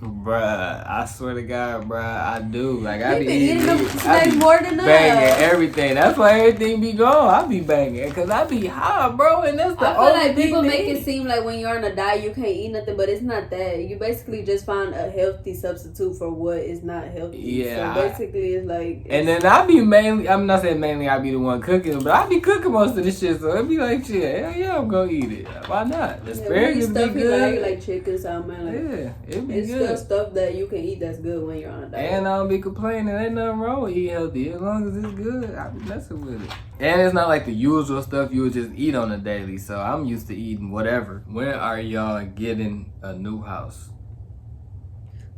Speaker 2: Bruh, I swear to God, bruh, I do. Like, I be
Speaker 3: eating them like more than that.
Speaker 2: Banging everything. That's why everything be gone. I be banging. Because I be high, bro. And that's the only
Speaker 3: I feel like people make
Speaker 2: it
Speaker 3: it seem like when you're on a diet, you can't eat nothing. But it's not that. You basically just find a healthy substitute for what is not healthy.
Speaker 2: Yeah.
Speaker 3: So basically, it's like...
Speaker 2: And then I be mainly... I'm not saying mainly I be the one cooking. But I be cooking most of this shit. So it be like, shit, hell yeah, I'm going to eat it. Why not? The asparagus be good.
Speaker 3: Like chicken, salmon. Like,
Speaker 2: yeah, it be good.
Speaker 3: Stuff that you can eat that's good when you're on a diet.
Speaker 2: And I don't be complaining. Ain't nothing wrong with eating healthy. As long as it's good, I be messing with it. And it's not like the usual stuff you would just eat on a daily. So I'm used to eating whatever. When are y'all getting a new house?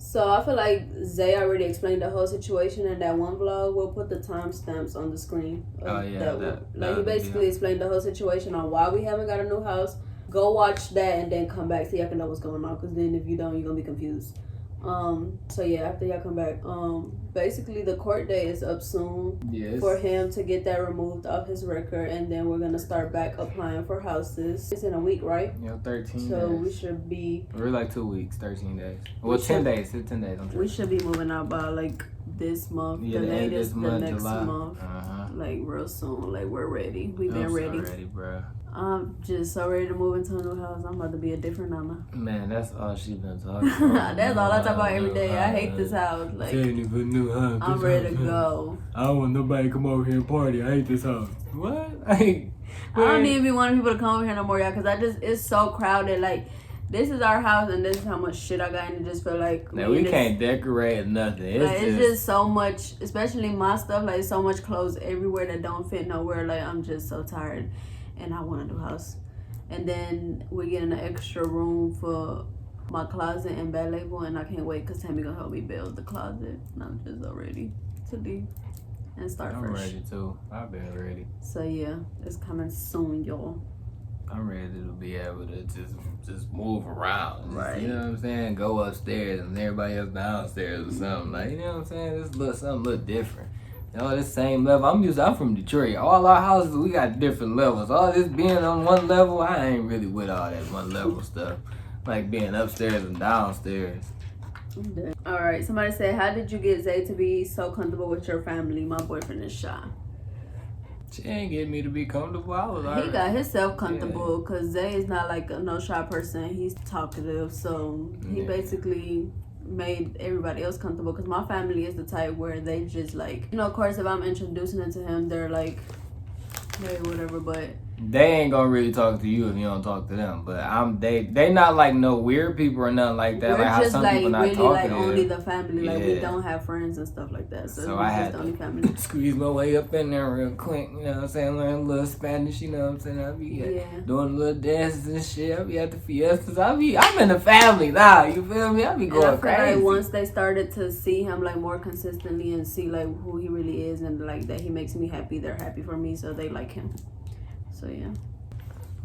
Speaker 3: So I feel like Zay already explained the whole situation in that one vlog. We'll put the timestamps on the screen.
Speaker 2: Oh yeah,
Speaker 3: Like he basically explained the whole situation on why we haven't got a new house. Go watch that and then come back so y'all can know what's going on. Because then if you don't, you're gonna be confused. So yeah, after y'all come back, basically the court date is up soon for him to get that removed off his record, and then we're gonna start back applying for houses. It's in a week, right?
Speaker 2: Yeah, 13
Speaker 3: So
Speaker 2: days.
Speaker 3: we should be.
Speaker 2: We're like 2 weeks, 13 days. Well, 10 days. It's 10 days.
Speaker 3: We should be moving out by like this month.
Speaker 2: Yeah,
Speaker 3: the
Speaker 2: the end of
Speaker 3: latest,
Speaker 2: this month,
Speaker 3: the next
Speaker 2: July.
Speaker 3: month. Like real soon. Like we're ready. We've been ready.
Speaker 2: I'm so ready, bro.
Speaker 3: I'm just so ready to move into a new house. I'm about to be a different Nana.
Speaker 2: Man, that's all she been talking about.
Speaker 3: That's all I talk about every day. I hate this house. Like
Speaker 2: new house.
Speaker 3: I'm ready to go.
Speaker 2: I don't want nobody to come over here and party. I hate this house. What? I
Speaker 3: don't even be wanting people to come over here no more, y'all, because it's so crowded. Like, this is our house and this is how much shit I got, and it just feel like
Speaker 2: we can't decorate nothing.
Speaker 3: It's just so much, especially my stuff, like so much clothes everywhere that don't fit nowhere. Like I'm just so tired and I want a new house. And then we're getting an extra room for my closet and bed label, and I can't wait because Tammy gonna help me build the closet, and I'm just so ready to leave and start fresh.
Speaker 2: I'm ready too. I've been ready.
Speaker 3: So yeah, it's coming soon, y'all.
Speaker 2: I'm ready to be able to just move around.
Speaker 3: Right.
Speaker 2: You know what I'm saying? Go upstairs and everybody else downstairs or something. Like, you know what I'm saying? Just something a little different. You know, this same level. I'm from Detroit. All our houses, we got different levels. All this being on one level, I ain't really with all that one level stuff. Like being upstairs and downstairs.
Speaker 3: Alright, somebody said, how did you get Zay to be so comfortable with your family? My boyfriend is shy.
Speaker 2: She ain't get me to be comfortable. I was already.
Speaker 3: He got himself comfortable because Zay is not like a no shy person. He's talkative, so he basically made everybody else comfortable. Because my family is the type where they just like, you know, of course, if I'm introducing it to him, they're like, hey, whatever, but
Speaker 2: they ain't gonna really talk to you if you don't talk to them. But they not like no weird people or nothing like that.
Speaker 3: We're
Speaker 2: like
Speaker 3: just
Speaker 2: how some
Speaker 3: like
Speaker 2: people not
Speaker 3: really
Speaker 2: talking.
Speaker 3: like only the family. Like we don't have friends and stuff like that. So
Speaker 2: I
Speaker 3: just
Speaker 2: had
Speaker 3: the
Speaker 2: to
Speaker 3: only family.
Speaker 2: squeeze my way up in there real quick. You know what I'm saying? Learn a little Spanish. You know what I'm saying? I be doing little dances and shit. I be at the fiestas. I'm in the family now. You feel me? I be going crazy.
Speaker 3: Like once they started to see him like more consistently and see like who he really is and like that he makes me happy, they're happy for me, so they like him. So yeah.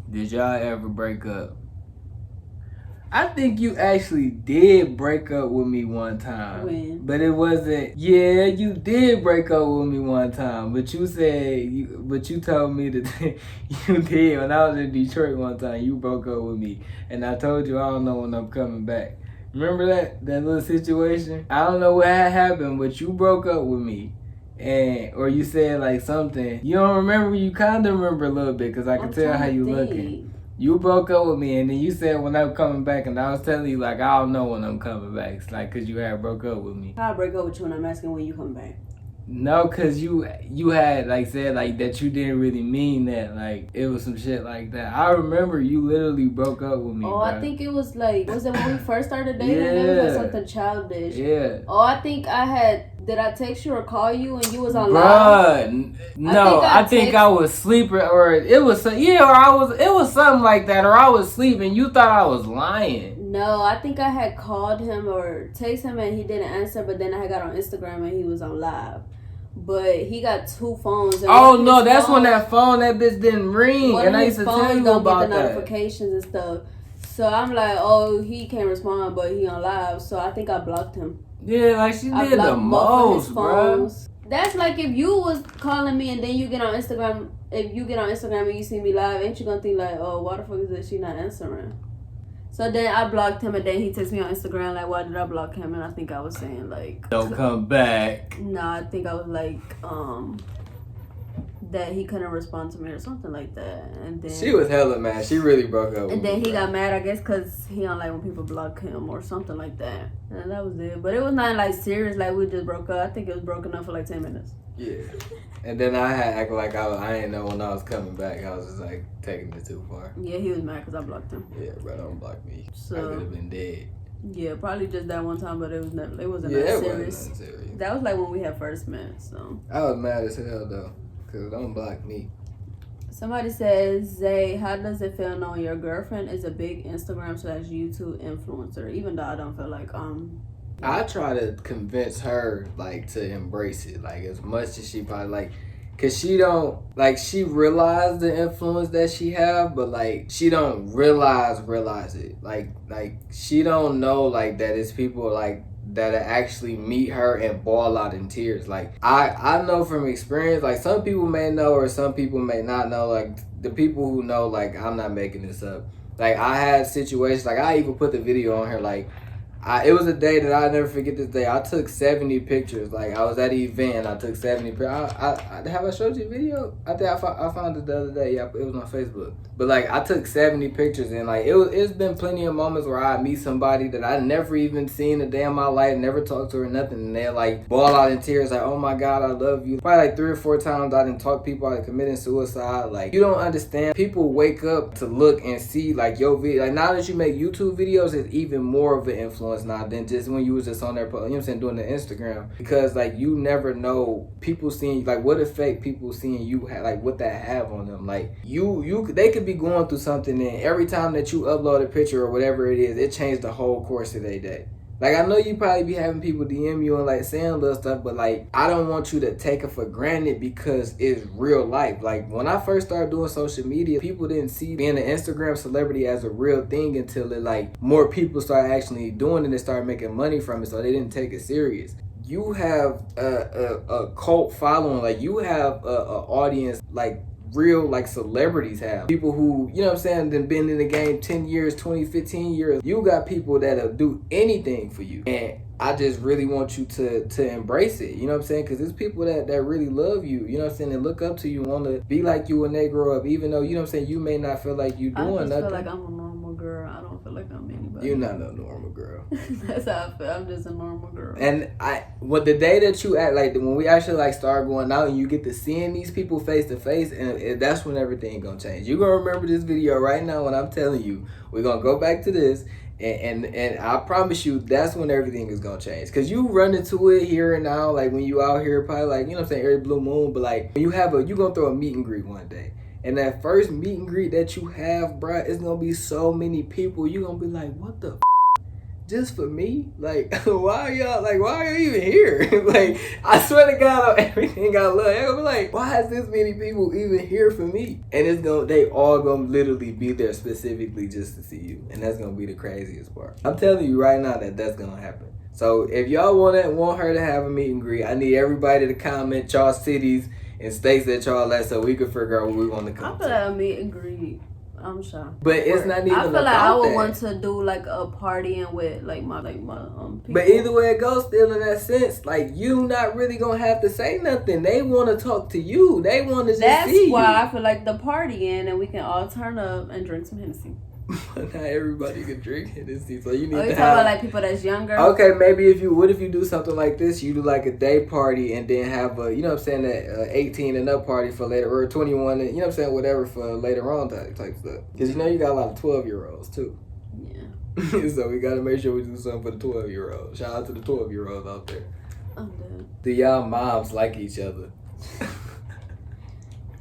Speaker 2: Did y'all ever break up? I think you actually did break up with me one time.
Speaker 3: When?
Speaker 2: But it wasn't. Yeah, you did break up with me one time. But you said, but you told me that you did when I was in Detroit one time. You broke up with me, and I told you I don't know when I'm coming back. Remember that little situation? I don't know what had happened, but you broke up with me. Or you said like something. You don't remember? You kind of remember a little bit because I could tell how you looking. You broke up with me and then you said when I'm coming back, and I was telling you like I don't know when I'm coming back. It's like because you had broke up with me.
Speaker 3: How I break up with you when I'm asking when you come back?
Speaker 2: No, because you had like said like that you didn't really mean that. Like it was some shit like that. I remember you literally broke up with me.
Speaker 3: Oh, bro. I think it was like, was it when we first started dating?
Speaker 2: Yeah.
Speaker 3: It was like something childish.
Speaker 2: Yeah.
Speaker 3: Oh, I think did I text you or call you and you was on live?
Speaker 2: No, I think I was sleeping or it was or it was something like that, or I was sleeping. You thought I was lying.
Speaker 3: No, I think I had called him or texted him and he didn't answer, but then I got on Instagram and he was on live. But he got two phones.
Speaker 2: Oh no, that's when that bitch didn't ring, and I used to tell you about
Speaker 3: the notifications and stuff. So I'm like, oh, he can't respond, but he on live. So I think I blocked him.
Speaker 2: Yeah, like she did the most, bro.
Speaker 3: That's like if you was calling me and then you get on Instagram. If you get on Instagram and you see me live, ain't you gonna think like, oh, why the fuck is this? She not answering. So then I blocked him, and then he texted me on Instagram like, why did I block him? And I think I was saying like,
Speaker 2: don't come back.
Speaker 3: No, I think I was like, that he couldn't respond to me or something like that. And then
Speaker 2: she was hella mad. She really broke up with me.
Speaker 3: And then he got mad, I guess, because he don't like when people block him or something like that. And that was it. But it was not like serious, like we just broke up. I think it was broken up for like 10 minutes. Yeah.
Speaker 2: And then I had acted like I didn't know when I was coming back. I was just like taking it too far.
Speaker 3: Yeah, he was mad because I blocked him.
Speaker 2: Yeah, bro, don't block me.
Speaker 3: So,
Speaker 2: I could have been dead.
Speaker 3: Yeah, probably just that one time, but it wasn't that serious.
Speaker 2: Wasn't serious.
Speaker 3: That was like when we had first met, so.
Speaker 2: I was mad as hell though, because don't block me.
Speaker 3: Somebody says, Zay, how does it feel knowing your girlfriend is a big Instagram/YouTube influencer? Even though I don't feel like
Speaker 2: I try to convince her like to embrace it, like as much as she probably like, cause she don't like she realize the influence that she have, but like she don't realize it. Like she don't know like that it's people like that actually meet her and ball out in tears. Like I know from experience, like some people may know or some people may not know. Like the people who know, like I'm not making this up. Like I had situations, like I even put the video on her, like it was a day that I'll never forget this day. I took 70 pictures. Like, I was at an event and I took 70 pictures. Have I showed you a video? I think I found it the other day. Yeah, it was on Facebook. But, like, I took 70 pictures and, like, it's been plenty of moments where I meet somebody that I never even seen a day in my life, never talked to her, nothing. And they're, like, ball out in tears, like, oh, my God, I love you. Probably, like, 3 or 4 times I didn't talk to people like committing suicide. Like, you don't understand. People wake up to look and see, like, your video. Like, now that you make YouTube videos, it's even more of an influence now than just when you was just on there, you know what I'm saying, doing the Instagram. Because like you never know people seeing like what effect people seeing you have, like what that have on them. Like they could be going through something and every time that you upload a picture or whatever it is, it changed the whole course of their day. Like, I know you probably be having people DM you and, like, saying little stuff, but, like, I don't want you to take it for granted because it's real life. Like, when I first started doing social media, people didn't see being an Instagram celebrity as a real thing until, it, like, more people started actually doing it and started making money from it, so they didn't take it serious. You have a cult following. Like, you have a audience, like, real like celebrities have. People who, you know what I'm saying, then been in the game 10 years, 20, 15 years. You got people that'll do anything for you. And I just really want you to embrace it. You know what I'm saying? Because there's people that really love you. You know what I'm saying? And look up to you, want to be like you when they grow up. Even though, you know what I'm saying, you may not feel like you doing nothing. I
Speaker 3: feel like I'm a normal girl. I don't feel like I'm anybody.
Speaker 2: You're not no normal girl.
Speaker 3: That's how I feel. I'm just a normal girl.
Speaker 2: And the day that you act like, when we actually like start going out and you get to seeing these people face to face, and that's when everything gonna change. You're gonna remember this video right now when I'm telling you we're gonna go back to this. And I promise you, that's when everything is gonna change. Cause you run into it here and now, like when you out here, probably like, you know what I'm saying, every blue moon. But like when you gonna throw a meet and greet one day, and that first meet and greet that you have, bruh, it's gonna be so many people. You gonna be like, what the? Just for me? Like, why are y'all even here? Like, I swear to God, on everything I love, I'm gonna be like, why is this many people even here for me? And they all gonna literally be there specifically just to see you. And that's gonna be the craziest part. I'm telling you right now that's gonna happen. So if y'all want her to have a meet and greet, I need everybody to comment y'all cities and states that y'all at so we can figure out what we want to come to.
Speaker 3: I feel like a meet and greet. I'm sure.
Speaker 2: But it's not even.
Speaker 3: I feel like I would want to do like a partying with like my people.
Speaker 2: But either way it goes, still in that sense, like you not really gonna have to say nothing. They want to talk to you. They want to just see you.
Speaker 3: That's why I feel like the partying and we can all turn up and drink some Hennessy.
Speaker 2: Not everybody can drink Hennessy, so you need to
Speaker 3: talking
Speaker 2: have.
Speaker 3: About like people that's younger.
Speaker 2: Okay, maybe if you do something like this, you do like a day party and then have a, you know what I'm saying, that 18 and up party for later, or 21, and, you know what I'm saying, whatever for later on type stuff. Because you know you got a lot of 12-year-olds too.
Speaker 3: Yeah.
Speaker 2: So we got to make sure we do something for the 12-year-olds. Shout out to the 12-year-olds out there.
Speaker 3: I'm dead.
Speaker 2: Do y'all moms like each other?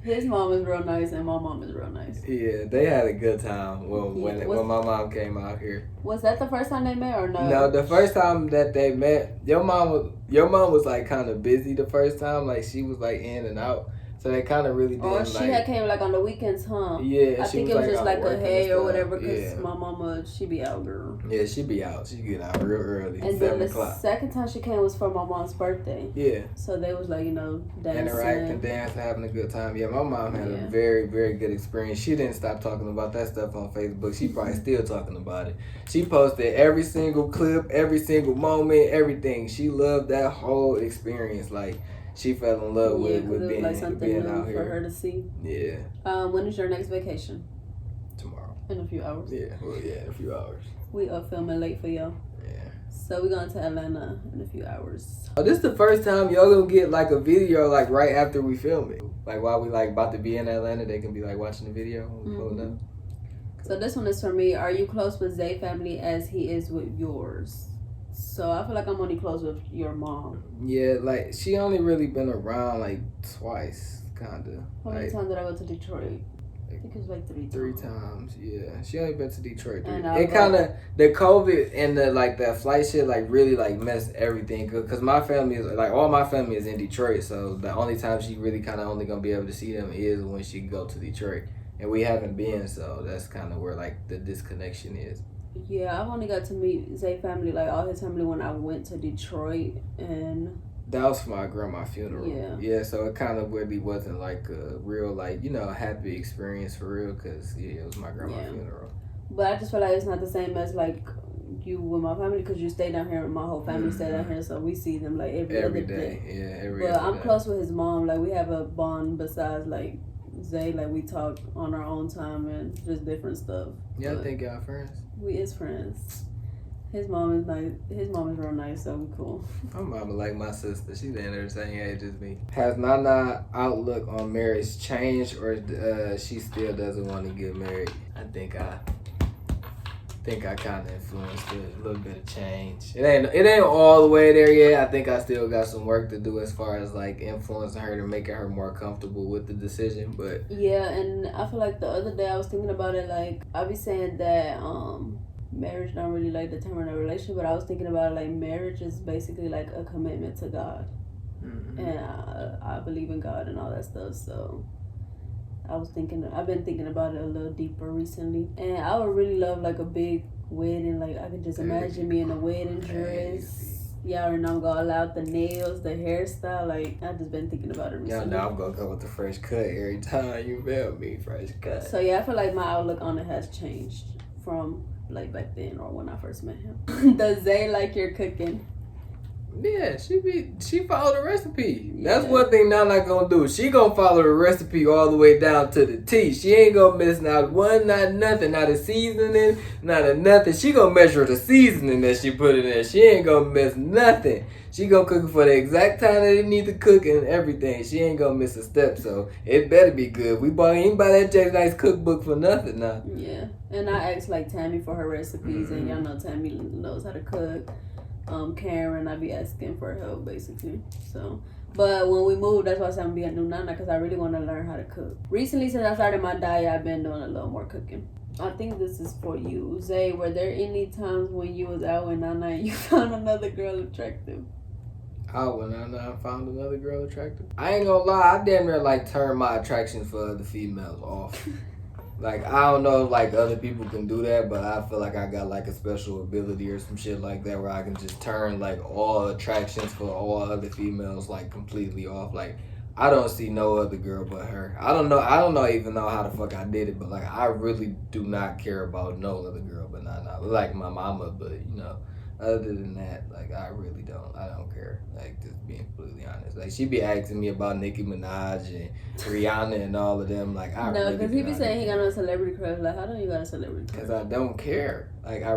Speaker 3: His mom is real nice and my mom is real nice.
Speaker 2: Yeah, they had a good time when my mom came out here.
Speaker 3: Was that the first time they met or no?
Speaker 2: No, the first time that they met, your mom was like kind of busy the first time, like she was like in and out. So they kind of really didn't
Speaker 3: or she had came like on the weekends, huh?
Speaker 2: Yeah,
Speaker 3: I think it was just like a hey or whatever, because
Speaker 2: yeah.
Speaker 3: My mama, she be out, girl.
Speaker 2: Yeah, she be out. She get out real early.
Speaker 3: And then the second time she came was for my mom's birthday.
Speaker 2: Yeah.
Speaker 3: So they was like, you know, dancing.
Speaker 2: Interacting, dancing, having a good time. Yeah, my mom had a very, very good experience. She didn't stop talking about that stuff on Facebook. She probably still talking about it. She posted every single clip, every single moment, everything. She loved that whole experience. Like, she fell in love with being,
Speaker 3: like something
Speaker 2: being
Speaker 3: new
Speaker 2: out here.
Speaker 3: for her to see.
Speaker 2: Yeah.
Speaker 3: When is your next vacation?
Speaker 2: Tomorrow.
Speaker 3: In a few hours.
Speaker 2: Yeah, well, yeah, in a few hours.
Speaker 3: We are filming late for y'all.
Speaker 2: Yeah.
Speaker 3: So we're going to Atlanta in a few hours.
Speaker 2: Oh, this is the first time y'all gonna get like a video like right after we film it. Like while we like about to be in Atlanta, they can be like watching the video when we pull up.
Speaker 3: So this one is for me. Are you close with Zay family as he is with yours? So I feel like I'm only close with your mom.
Speaker 2: Yeah, like she only really been around like twice, kinda.
Speaker 3: How many times did I go to Detroit? I think it was like 3 times.
Speaker 2: 3 times, yeah. She only been to Detroit 3.
Speaker 3: And
Speaker 2: It kind of, the COVID and the like that flight shit like really like messed everything. Cause my family is like, all my family is in Detroit, so the only time she really kind of only gonna be able to see them is when she go to Detroit, and we haven't been, so that's kind of where like the disconnection is.
Speaker 3: Yeah, I've only got to meet Zay family, like all his family, when I went to Detroit, and
Speaker 2: that was for my grandma's funeral.
Speaker 3: Yeah.
Speaker 2: So it kind of really wasn't like a real like, you know, happy experience for real, cause yeah, it was my grandma's funeral.
Speaker 3: But I just feel like it's not the same as like you with my family, because you stay down here and my whole family stay down here, so we see them like every other day.
Speaker 2: Yeah,
Speaker 3: But I'm close with his mom. Like we have a bond besides like Zay. Like we talk on our own time and just different stuff.
Speaker 2: Yeah,
Speaker 3: But
Speaker 2: I think y'all friends.
Speaker 3: we is friends. His mom is nice. His mom is real nice, so we cool.
Speaker 2: My mama like my sister. She's in the same age as me. Has Nana outlook on marriage changed, or she still doesn't want to get married? I think I kind of influenced it. A little bit of change. It ain't all the way there yet. I think I still got some work to do as far as like influencing her to making her more comfortable with the decision. But
Speaker 3: yeah, and I feel like the other day I was thinking about it. Like I be saying that marriage don't really like determine a relationship, but I was thinking about like marriage is basically like a commitment to God, and I believe in God and all that stuff. So I've been thinking about it a little deeper recently, and I would really love like a big wedding. Like I can just imagine me in a wedding dress. Y'all already know I'm gonna allow out the nails, the hairstyle. Like I've just been thinking about it recently.
Speaker 2: y'all know I'm gonna go with the fresh cut every time you feel me, fresh cut.
Speaker 3: So yeah, I feel like my outlook on it has changed from like back then or when I first met him. Does Zay like your cooking?
Speaker 2: Yeah, she followed the recipe. That's
Speaker 3: Yeah.
Speaker 2: one thing Nana gonna do. She gonna follow the recipe all the way down to the T. She ain't gonna miss not one, not nothing, not a seasoning, not a nothing. She gonna measure the seasoning that she put in there. She ain't gonna miss nothing. She gonna cook it for the exact time that it need to cook and everything. She ain't gonna miss a step, so it better be good. We ain't buy that Jack Nice cookbook for nothing now.
Speaker 3: Yeah, and I asked like Tammy for her recipes, and y'all know Tammy knows how to cook. Karen, I be asking for help basically. So, but when we moved, that's why I said I'm being a new nana, because I really want to learn how to cook. Recently, since I started my diet, I've been doing a little more cooking. I think this is for you, Zay. Were there any times when you was out with Nana and you found another girl attractive?
Speaker 2: When I found another girl attractive. I ain't gonna lie, I damn near like turned my attraction for other females off. Like, I don't know if like other people can do that, but I feel like I got like a special ability or some shit like that where I can just turn like all attractions for all other females like completely off. Like, I don't see no other girl but her. I don't even know how the fuck I did it, but like I really do not care about no other girl but not like my mama, but you know. Other than that, like I don't care. Like just being completely honest. Like she be asking me about Nicki Minaj and Rihanna and all of them. Like I
Speaker 3: no, because he be saying he got no celebrity crush. Like how don't you got a celebrity crush?
Speaker 2: Because I don't care. Like I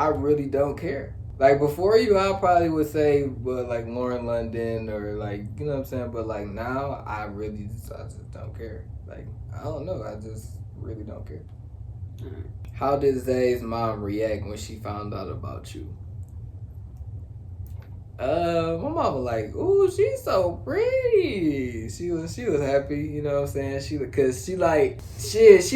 Speaker 2: really don't care. Like before you, I probably would say, but like Lauren London or like you know what I'm saying. But like now, I just don't care. Like I don't know. I just really don't care.
Speaker 3: Right.
Speaker 2: How did Zay's mom react when she found out about you? My mama like, ooh, she's so pretty. She was happy, you know what I'm saying? She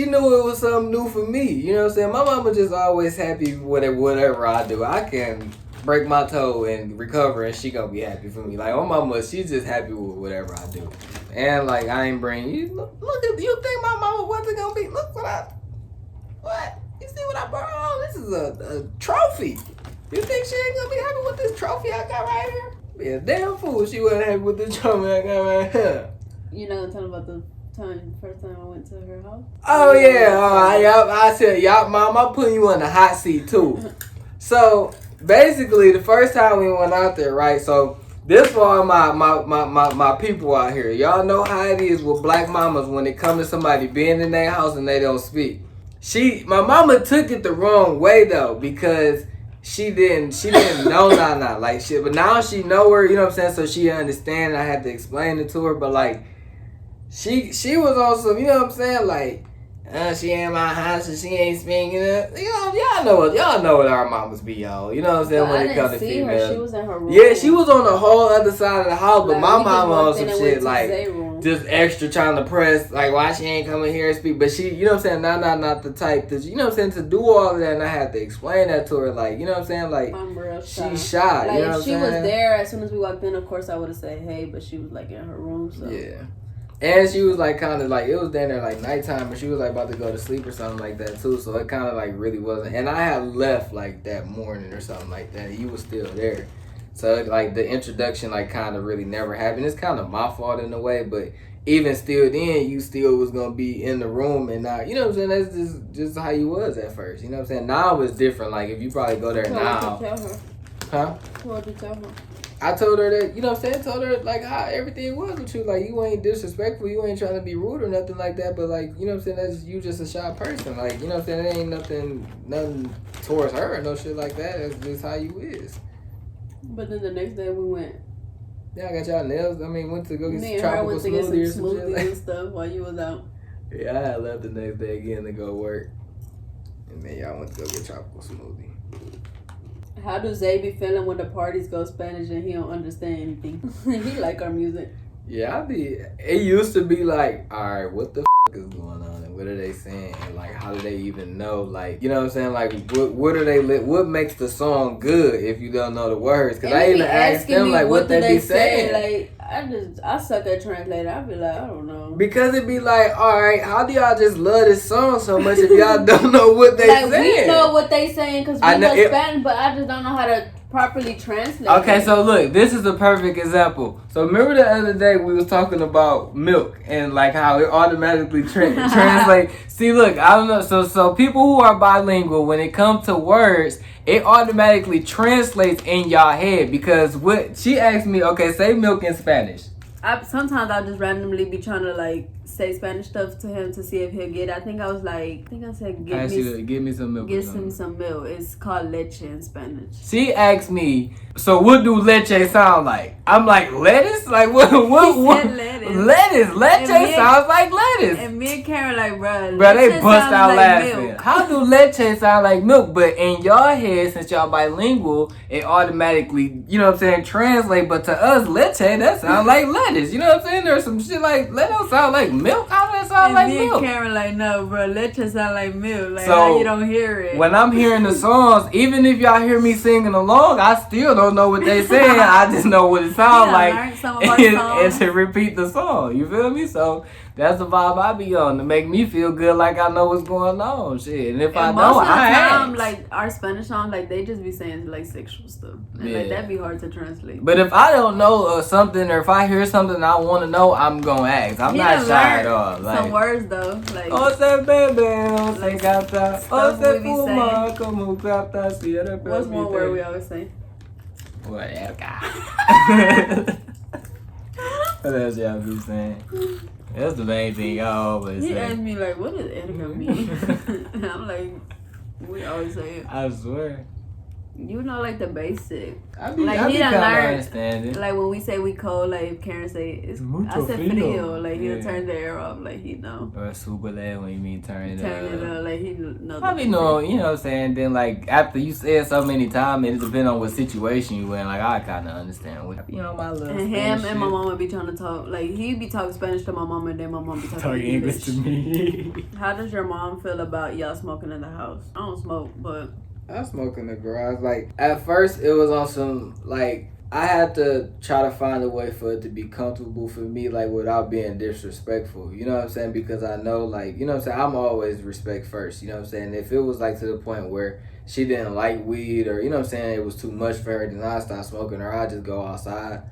Speaker 2: knew it was something new for me, you know what I'm saying? My mama just always happy with whatever I do. I can break my toe and recover and she gonna be happy for me. Like my mama, she's just happy with whatever I do. And like I ain't bring you look at you think my mama wasn't gonna be what? You see what I brought on? This is a trophy. You think she ain't gonna be happy with this trophy I got right here? Be a damn fool she wasn't happy with the trophy I got right here.
Speaker 3: You not gonna tell them about the first time I went to her house?
Speaker 2: Oh yeah, I said, y'all, mom, I'm putting you on the hot seat too. So basically, the first time we went out there, right? So this for all my people out here. Y'all know how it is with black mamas when it comes to somebody being in their house and they don't speak. My mama took it the wrong way though, because she didn't know Nana like shit, but now she know her, you know what I'm saying, so she understand. I had to explain it to her, but like she was on some, you know what I'm saying, like She in my house and she ain't speaking up. Y'all know what our mamas be on. You know what I'm saying?
Speaker 3: But
Speaker 2: when
Speaker 3: I
Speaker 2: it comes to
Speaker 3: didn't see
Speaker 2: females.
Speaker 3: her. She was in her room.
Speaker 2: Yeah, she was on the whole other side of the house, but
Speaker 3: Like,
Speaker 2: my
Speaker 3: we just
Speaker 2: mama on
Speaker 3: walked
Speaker 2: some
Speaker 3: in and
Speaker 2: shit
Speaker 3: went to
Speaker 2: like
Speaker 3: Zay room.
Speaker 2: just extra trying to press, like why she ain't coming here and speak. But she, you know what I'm saying, not the type that, you know what I'm saying, to do all of that, and I had to explain that to her, like, you know what I'm saying, like,
Speaker 3: I'm real shy.
Speaker 2: she's shy,
Speaker 3: Like,
Speaker 2: you know what
Speaker 3: if
Speaker 2: I'm
Speaker 3: she
Speaker 2: saying?
Speaker 3: was there as soon as we walked in, of course I would have said hey, but she was like in her room, so.
Speaker 2: Yeah. And she was like kind of like, it was down there like nighttime, and she was like about to go to sleep or something like that too, so it kind of like really wasn't. And I had left like that morning or something like that, and you was still there. So like the introduction like kind of really never happened. It's kind of my fault in a way, but even still then, you still was going to be in the room and not, you know what I'm saying, that's just how you was at first, you know what I'm saying. Now it's different, like if you probably go there now.
Speaker 3: What did you tell her?
Speaker 2: Huh?
Speaker 3: What did you tell her?
Speaker 2: I told her that, you know what I'm saying, told her like how everything was with you, like you ain't disrespectful, you ain't trying to be rude or nothing like that, but like, you know what I'm saying, that's you just a shy person, like, you know what I'm saying, it ain't nothing towards her or no shit like that, that's just how you is.
Speaker 3: But then the next day we went.
Speaker 2: Yeah, I got y'all nails, I mean, went to go get
Speaker 3: Me
Speaker 2: some
Speaker 3: and her
Speaker 2: tropical
Speaker 3: went to get some
Speaker 2: smoothie or some shit.
Speaker 3: smoothies and stuff while you was out.
Speaker 2: Yeah, I had left the next day again to go work, and then y'all went to go get tropical smoothie.
Speaker 3: How do Zay be feeling when the parties go Spanish and he don't understand anything? He like our music.
Speaker 2: Yeah, it used to be like, alright, what the is going on and what are they saying and like how do they even know, like, you know what I'm saying, like what are they what makes the song good if you don't know the words, because I even asked them like what they be saying.
Speaker 3: Like I suck at translating. I be like, I don't know,
Speaker 2: because it be like, alright, how do y'all just love this song so much if y'all don't know what they
Speaker 3: like,
Speaker 2: saying?
Speaker 3: we know what they saying because we know Spanish, but I just don't know how to properly translate.
Speaker 2: Okay, so look, this is a perfect example. So remember the other day we was talking about milk and like how it automatically translate. See, look, I don't know. So people who are bilingual, when it comes to words, it automatically translates in y'all head, because what she asked me, okay, say milk in Spanish.
Speaker 3: Sometimes I'll just randomly be trying to like say Spanish stuff to him to see if he'll get it. I think I said
Speaker 2: give me some milk.
Speaker 3: Give him some milk. It's called leche in Spanish.
Speaker 2: She asked me, so what do leche sound like? I'm like, lettuce? Like what
Speaker 3: lettuce.
Speaker 2: Leche sounds like lettuce.
Speaker 3: And me and Karen like, bro,
Speaker 2: they bust out
Speaker 3: like
Speaker 2: laughing.
Speaker 3: Milk.
Speaker 2: How do leche sound like milk? But in y'all head, since y'all bilingual, it automatically, you know what I'm saying, translate. But to us, leche, that sounds like lettuce. You know what I'm saying? There's some shit like, that don't sound like milk. How does that sound like milk?
Speaker 3: And Karen like, no, bro, leche sound like milk. Like,
Speaker 2: so,
Speaker 3: how you don't hear it?
Speaker 2: When I'm hearing the songs, even if y'all hear me singing along, I still don't know what they saying. I just know what it sounds like, and to repeat the song. You feel me? So that's the vibe I be on, to make me feel good, like I know what's going on. Shit, and if I don't, I ask.
Speaker 3: Like our Spanish songs, like they just be saying like sexual stuff, and like that'd be hard to translate.
Speaker 2: But if I don't know something, or if I hear something I want to know, I'm gonna ask. I'm not shy at all. Like,
Speaker 3: some words though, like what's one word we always say?
Speaker 2: Whatever. What else y'all be saying? That's the main thing y'all always say.
Speaker 3: He asked me like, what does Edgar mean? And I'm like, we always say it.
Speaker 2: I swear.
Speaker 3: You know, like the basic.
Speaker 2: I be kind of understanding.
Speaker 3: Like when we say we cold, like if Karen say it's I said frio, like he'll turn the air off, like he know.
Speaker 2: Or super loud when you mean turn it
Speaker 3: up, like he know.
Speaker 2: Probably know, you know what I'm saying. Then like after you say it so many times, it depends on what situation you in. Like I kind of understand what, you know, my little.
Speaker 3: And him and my mama be trying to talk, like he be talking Spanish to my mom, and then my mom be talking
Speaker 2: English to me.
Speaker 3: How does your mom feel about y'all smoking in the house? I don't smoke, but
Speaker 2: I smoke in the garage. Like at first it was on some, like I had to try to find a way for it to be comfortable for me, like without being disrespectful, you know what I'm saying, because I know, like, you know what I'm saying, I'm always respect first, you know what I'm saying. If it was like to the point where she didn't like weed, or you know what I'm saying, it was too much for her, then I'd stop smoking, or I'd just go outside.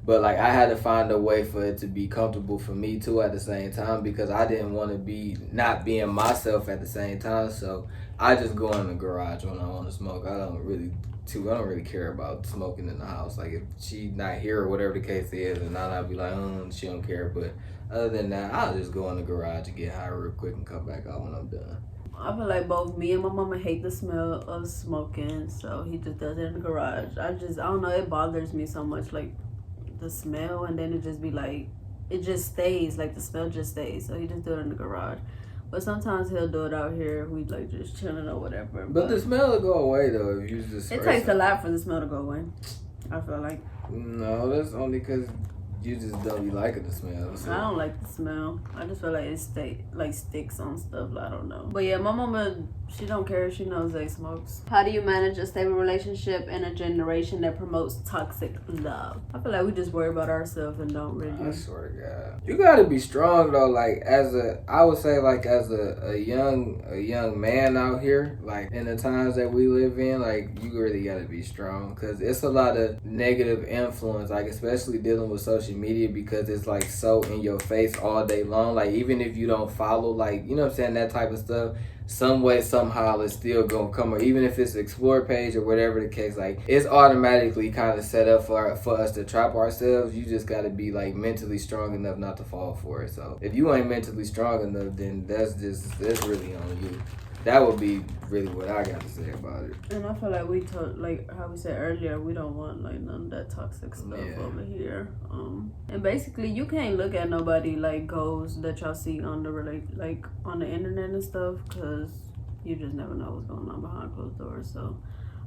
Speaker 2: But like I had to find a way for it to be comfortable for me too at the same time, because I didn't want to be not being myself at the same time. So I just go in the garage when I want to smoke. I don't really care about smoking in the house. Like if she not here or whatever the case is, and I'd be like, she don't care. But other than that, I'll just go in the garage and get high real quick and come back out when I'm done.
Speaker 3: I feel like both me and my mama hate the smell of smoking, so he just does it in the garage. I don't know, it bothers me so much, like the smell, and then it just be like, it just stays, like the smell just stays, so he just do it in the garage. But sometimes he'll do it out here. We like just chilling or whatever.
Speaker 2: But the smell will go away though if you just.
Speaker 3: It takes a lot for the smell to go away. I feel like.
Speaker 2: No, that's only because you just don't be liking the smell. So.
Speaker 3: I don't like the smell. I just feel like it sticks on stuff. I don't know. But yeah, my mama, she don't care. She knows they smokes. How do you manage a stable relationship in a generation that promotes toxic love? I feel like we just worry about ourselves and don't really.
Speaker 2: I swear to God, you gotta be strong though. Like I would say like as a young man out here, like in the times that we live in, like you really gotta be strong because it's a lot of negative influence, like especially dealing with social media because it's like so in your face all day long. Like even if you don't follow, like you know what I'm saying, that type of stuff, some way somehow it's still gonna come, or even if it's the explore page or whatever the case, like it's automatically kind of set up for us to trap ourselves. You just gotta be like mentally strong enough not to fall for it. So if you ain't mentally strong enough, then that's really on you. That would be really what I got to say about it.
Speaker 3: And I feel like like how we said earlier, we don't want like none of that toxic stuff over here. And basically, you can't look at nobody like goals that y'all see on the like on the internet and stuff, because you just never know what's going on behind closed doors. So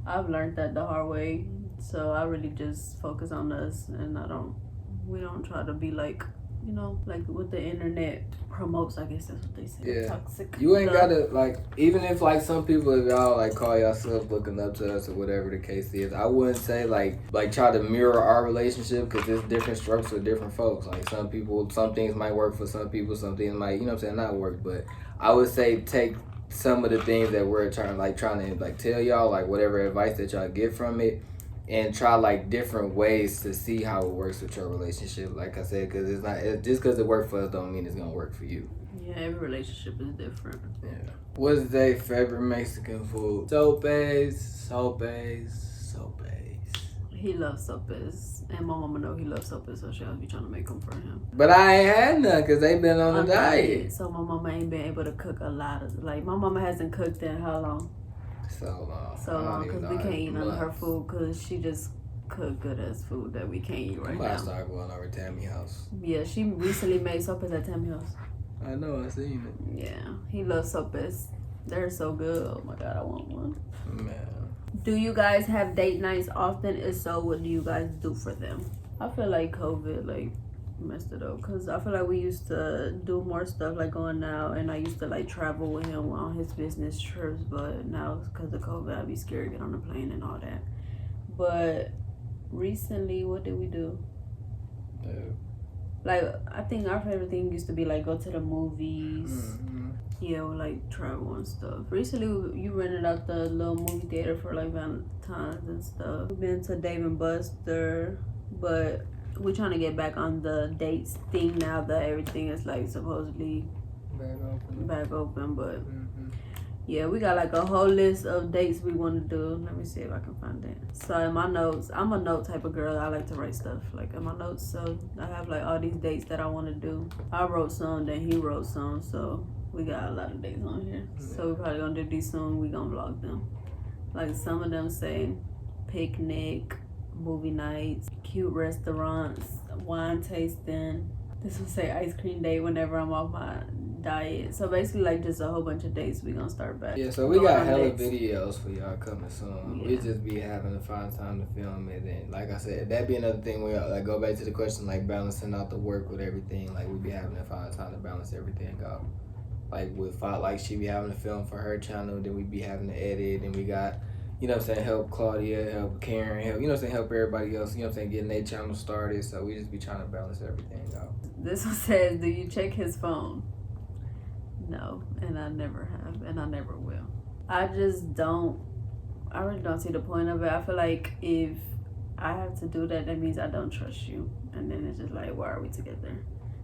Speaker 3: I've learned that the hard way. So I really just focus on us, and we don't try to be like, you know, like what the internet promotes, I guess that's what they say.
Speaker 2: Yeah.
Speaker 3: Toxic.
Speaker 2: You ain't gotta, like, even if like some people, if y'all like call yourself looking up to us or whatever the case is, I wouldn't say like try to mirror our relationship, because there's different strokes for different folks. Like some people, some things might work for some people, some things might, you know what I'm saying, not work. But I would say take some of the things that we're trying to tell y'all, like whatever advice that y'all get from it, and try like different ways to see how it works with your relationship. Like I said, because just because it worked for us don't mean it's gonna work for you.
Speaker 3: Yeah, every relationship is different.
Speaker 2: Yeah. What's their favorite Mexican food? Sopes.
Speaker 3: He loves sopes, and my mama know he loves sopes, so she'll be trying to make them for him.
Speaker 2: But I ain't had none because they been on a diet.
Speaker 3: So my mama ain't been able to cook a lot of, like, my mama hasn't cooked in how long?
Speaker 2: So
Speaker 3: long, because we can't eat none of her food, because she just cook good as food that we can't eat right now.
Speaker 2: I start going over to Tammy's house.
Speaker 3: Yeah, she recently made sopes at Tammy's house.
Speaker 2: I know, I seen it.
Speaker 3: Yeah, he loves sopes. They're so good. Oh my God, I want one.
Speaker 2: Man.
Speaker 3: Do you guys have date nights often? If so, what do you guys do for them? I feel like COVID, like, messed it up, because I feel like we used to do more stuff like going out, and I used to like travel with him on his business trips, but now because of COVID I'd be scared to get on the plane and all that. But recently, what did we do? Like, I think our favorite thing used to be like go to the movies.
Speaker 2: Mm-hmm.
Speaker 3: Yeah, we like travel and stuff. Recently, you rented out the little movie theater for like Valentine's and stuff. We've been to Dave and Buster, but we're trying to get back on the dates thing now that everything is like supposedly back open. But yeah, we got like a whole list of dates we want to do. Let me see if I can find it. So in my notes, I'm a note type of girl. I like to write stuff like in my notes. So I have like all these dates that I want to do. I wrote some, then he wrote some. So we got a lot of dates on here. So we're probably gonna do these soon. We gonna vlog them. Like some of them say picnic, movie nights, cute restaurants, wine tasting. This will say ice cream day whenever I'm off my diet. So basically like just a whole bunch of dates we gonna start back.
Speaker 2: Yeah, so we got hella videos for y'all coming soon.
Speaker 3: Yeah.
Speaker 2: We just be having to find time to film it, and like I said, that'd be another thing where like go back to the question, like balancing out the work with everything. Like we be having to find time to balance everything out. Like with like she be having to film for her channel, then we be having to edit, and we got, you know what I'm saying, help Claudia, help Karen, help, you know what I'm saying, help everybody else, you know what I'm saying, getting their channel started. So we just be trying to balance everything out.
Speaker 3: This one says, do you check his phone? No, and I never have, and I never will. I really don't see the point of it. I feel like if I have to do that, that means I don't trust you. And then it's just like, why are we together?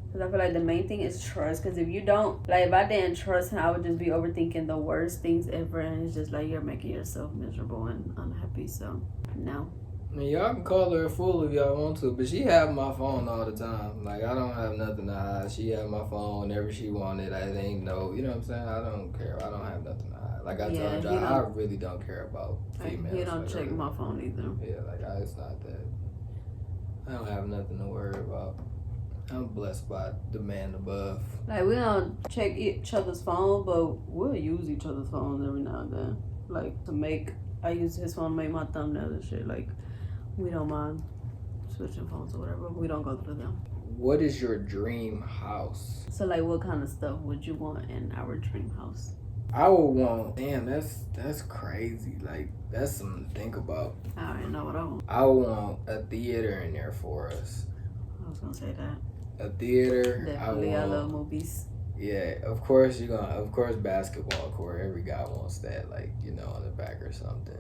Speaker 3: Because I feel like the main thing is trust. Because if you don't, like if I didn't trust him, I would just be overthinking the worst things ever. And it's just like you're making yourself miserable and unhappy. So, no.
Speaker 2: I mean, y'all can call her a fool if y'all want to, but she have my phone all the time. Like, I don't have nothing to hide. She have my phone whenever she wanted. I ain't no, you know what I'm saying? I don't care. I don't have nothing to hide. Like I told y'all, I really don't care about females.
Speaker 3: You don't check my phone either.
Speaker 2: Yeah, like, it's not that. I don't have nothing to worry about. I'm blessed by the man above.
Speaker 3: Like, we don't check each other's phone, but we'll use each other's phones every now and then. Like, I use his phone to make my thumbnails and shit. Like, we don't mind switching phones or whatever. We don't go through them.
Speaker 2: What is your dream house?
Speaker 3: So, like, what kind of stuff would you want in our dream house?
Speaker 2: I would want. Damn, that's crazy. Like, that's something to think about.
Speaker 3: I already know what I want.
Speaker 2: I want a theater in there for us.
Speaker 3: I was gonna say that.
Speaker 2: A theater.
Speaker 3: Definitely, I love movies.
Speaker 2: Yeah, of course basketball court. Every guy wants that, like, you know, on the back or something.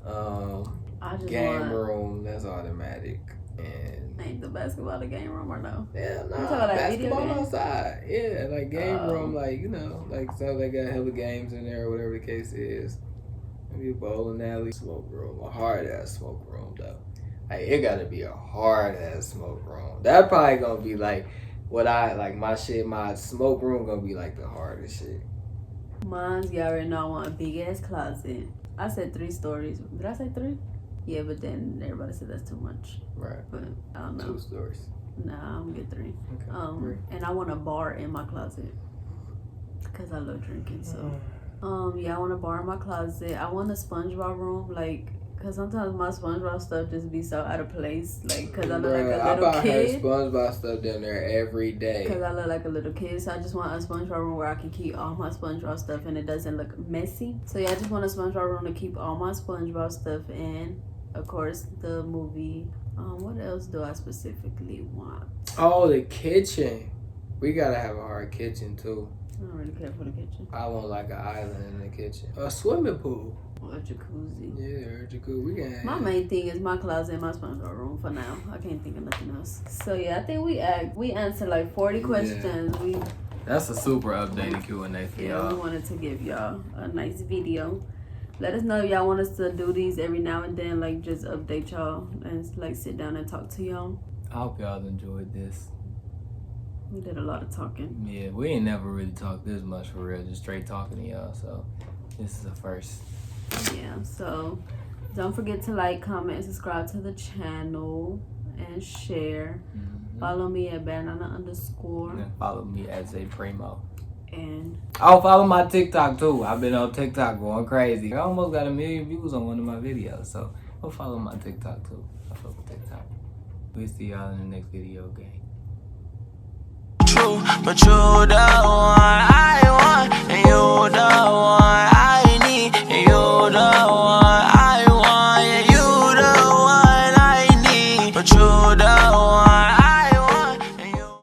Speaker 3: I just
Speaker 2: Game room, that's automatic. And
Speaker 3: ain't the basketball the game room or no?
Speaker 2: yeah, nah,
Speaker 3: talking about like
Speaker 2: basketball
Speaker 3: video games?
Speaker 2: outside. Yeah, like game room, like, you know, like so they got hella games in there, whatever the case is. Maybe a bowling alley, smoke room, a hard ass smoke room though. Like, it gotta be a hard ass smoke room. That probably gonna be like what I like. My smoke room gonna be like the hardest shit.
Speaker 3: Mine's, you already know, I want a big ass closet. I said 3 stories. Did I say 3? Yeah, but then everybody said that's too much.
Speaker 2: Right.
Speaker 3: But I don't know.
Speaker 2: 2 stories.
Speaker 3: Nah, I'm gonna get 3.
Speaker 2: Okay. 3.
Speaker 3: And I want a bar in my closet because I love drinking. So, yeah, I want a bar in my closet. I want a SpongeBob room, like, cause sometimes my SpongeBob stuff just be so out of place, like, cause I look like a little kid.
Speaker 2: I buy her SpongeBob stuff down there every day.
Speaker 3: Cause I look like a little kid, so I just want a SpongeBob room where I can keep all my SpongeBob stuff and it doesn't look messy. So yeah, I just want a SpongeBob room to keep all my SpongeBob stuff in. Of course, the movie. What else do I specifically want?
Speaker 2: Oh, the kitchen. We gotta have a hard kitchen too.
Speaker 3: I don't really care for the kitchen.
Speaker 2: I want like an island in the kitchen. A swimming pool.
Speaker 3: Or a jacuzzi.
Speaker 2: Yeah, or a jacuzzi. We can have
Speaker 3: My main thing is my closet and my SpongeBob room for now. I can't think of nothing else. So yeah, I think we answered like 40 questions.
Speaker 2: Yeah. That's a super updated Q&A for y'all.
Speaker 3: We wanted to give y'all a nice video. Let us know if y'all want us to do these every now and then, like just update y'all and like sit down and talk to y'all.
Speaker 2: I hope y'all enjoyed this.
Speaker 3: We did a lot of talking.
Speaker 2: Yeah, we ain't never really talked this much for real, just straight talking to y'all. So this is a first.
Speaker 3: Yeah, so don't forget to like, comment, and subscribe to the channel and share. Follow me at banana_.
Speaker 2: And follow me at zayprimo.
Speaker 3: And
Speaker 2: follow my TikTok too. I've been on TikTok going crazy. I almost got 1 million views on one of my videos, so go follow my TikTok too. I fuck with TikTok. We'll see y'all in the next video, gang.
Speaker 1: True, but you the one.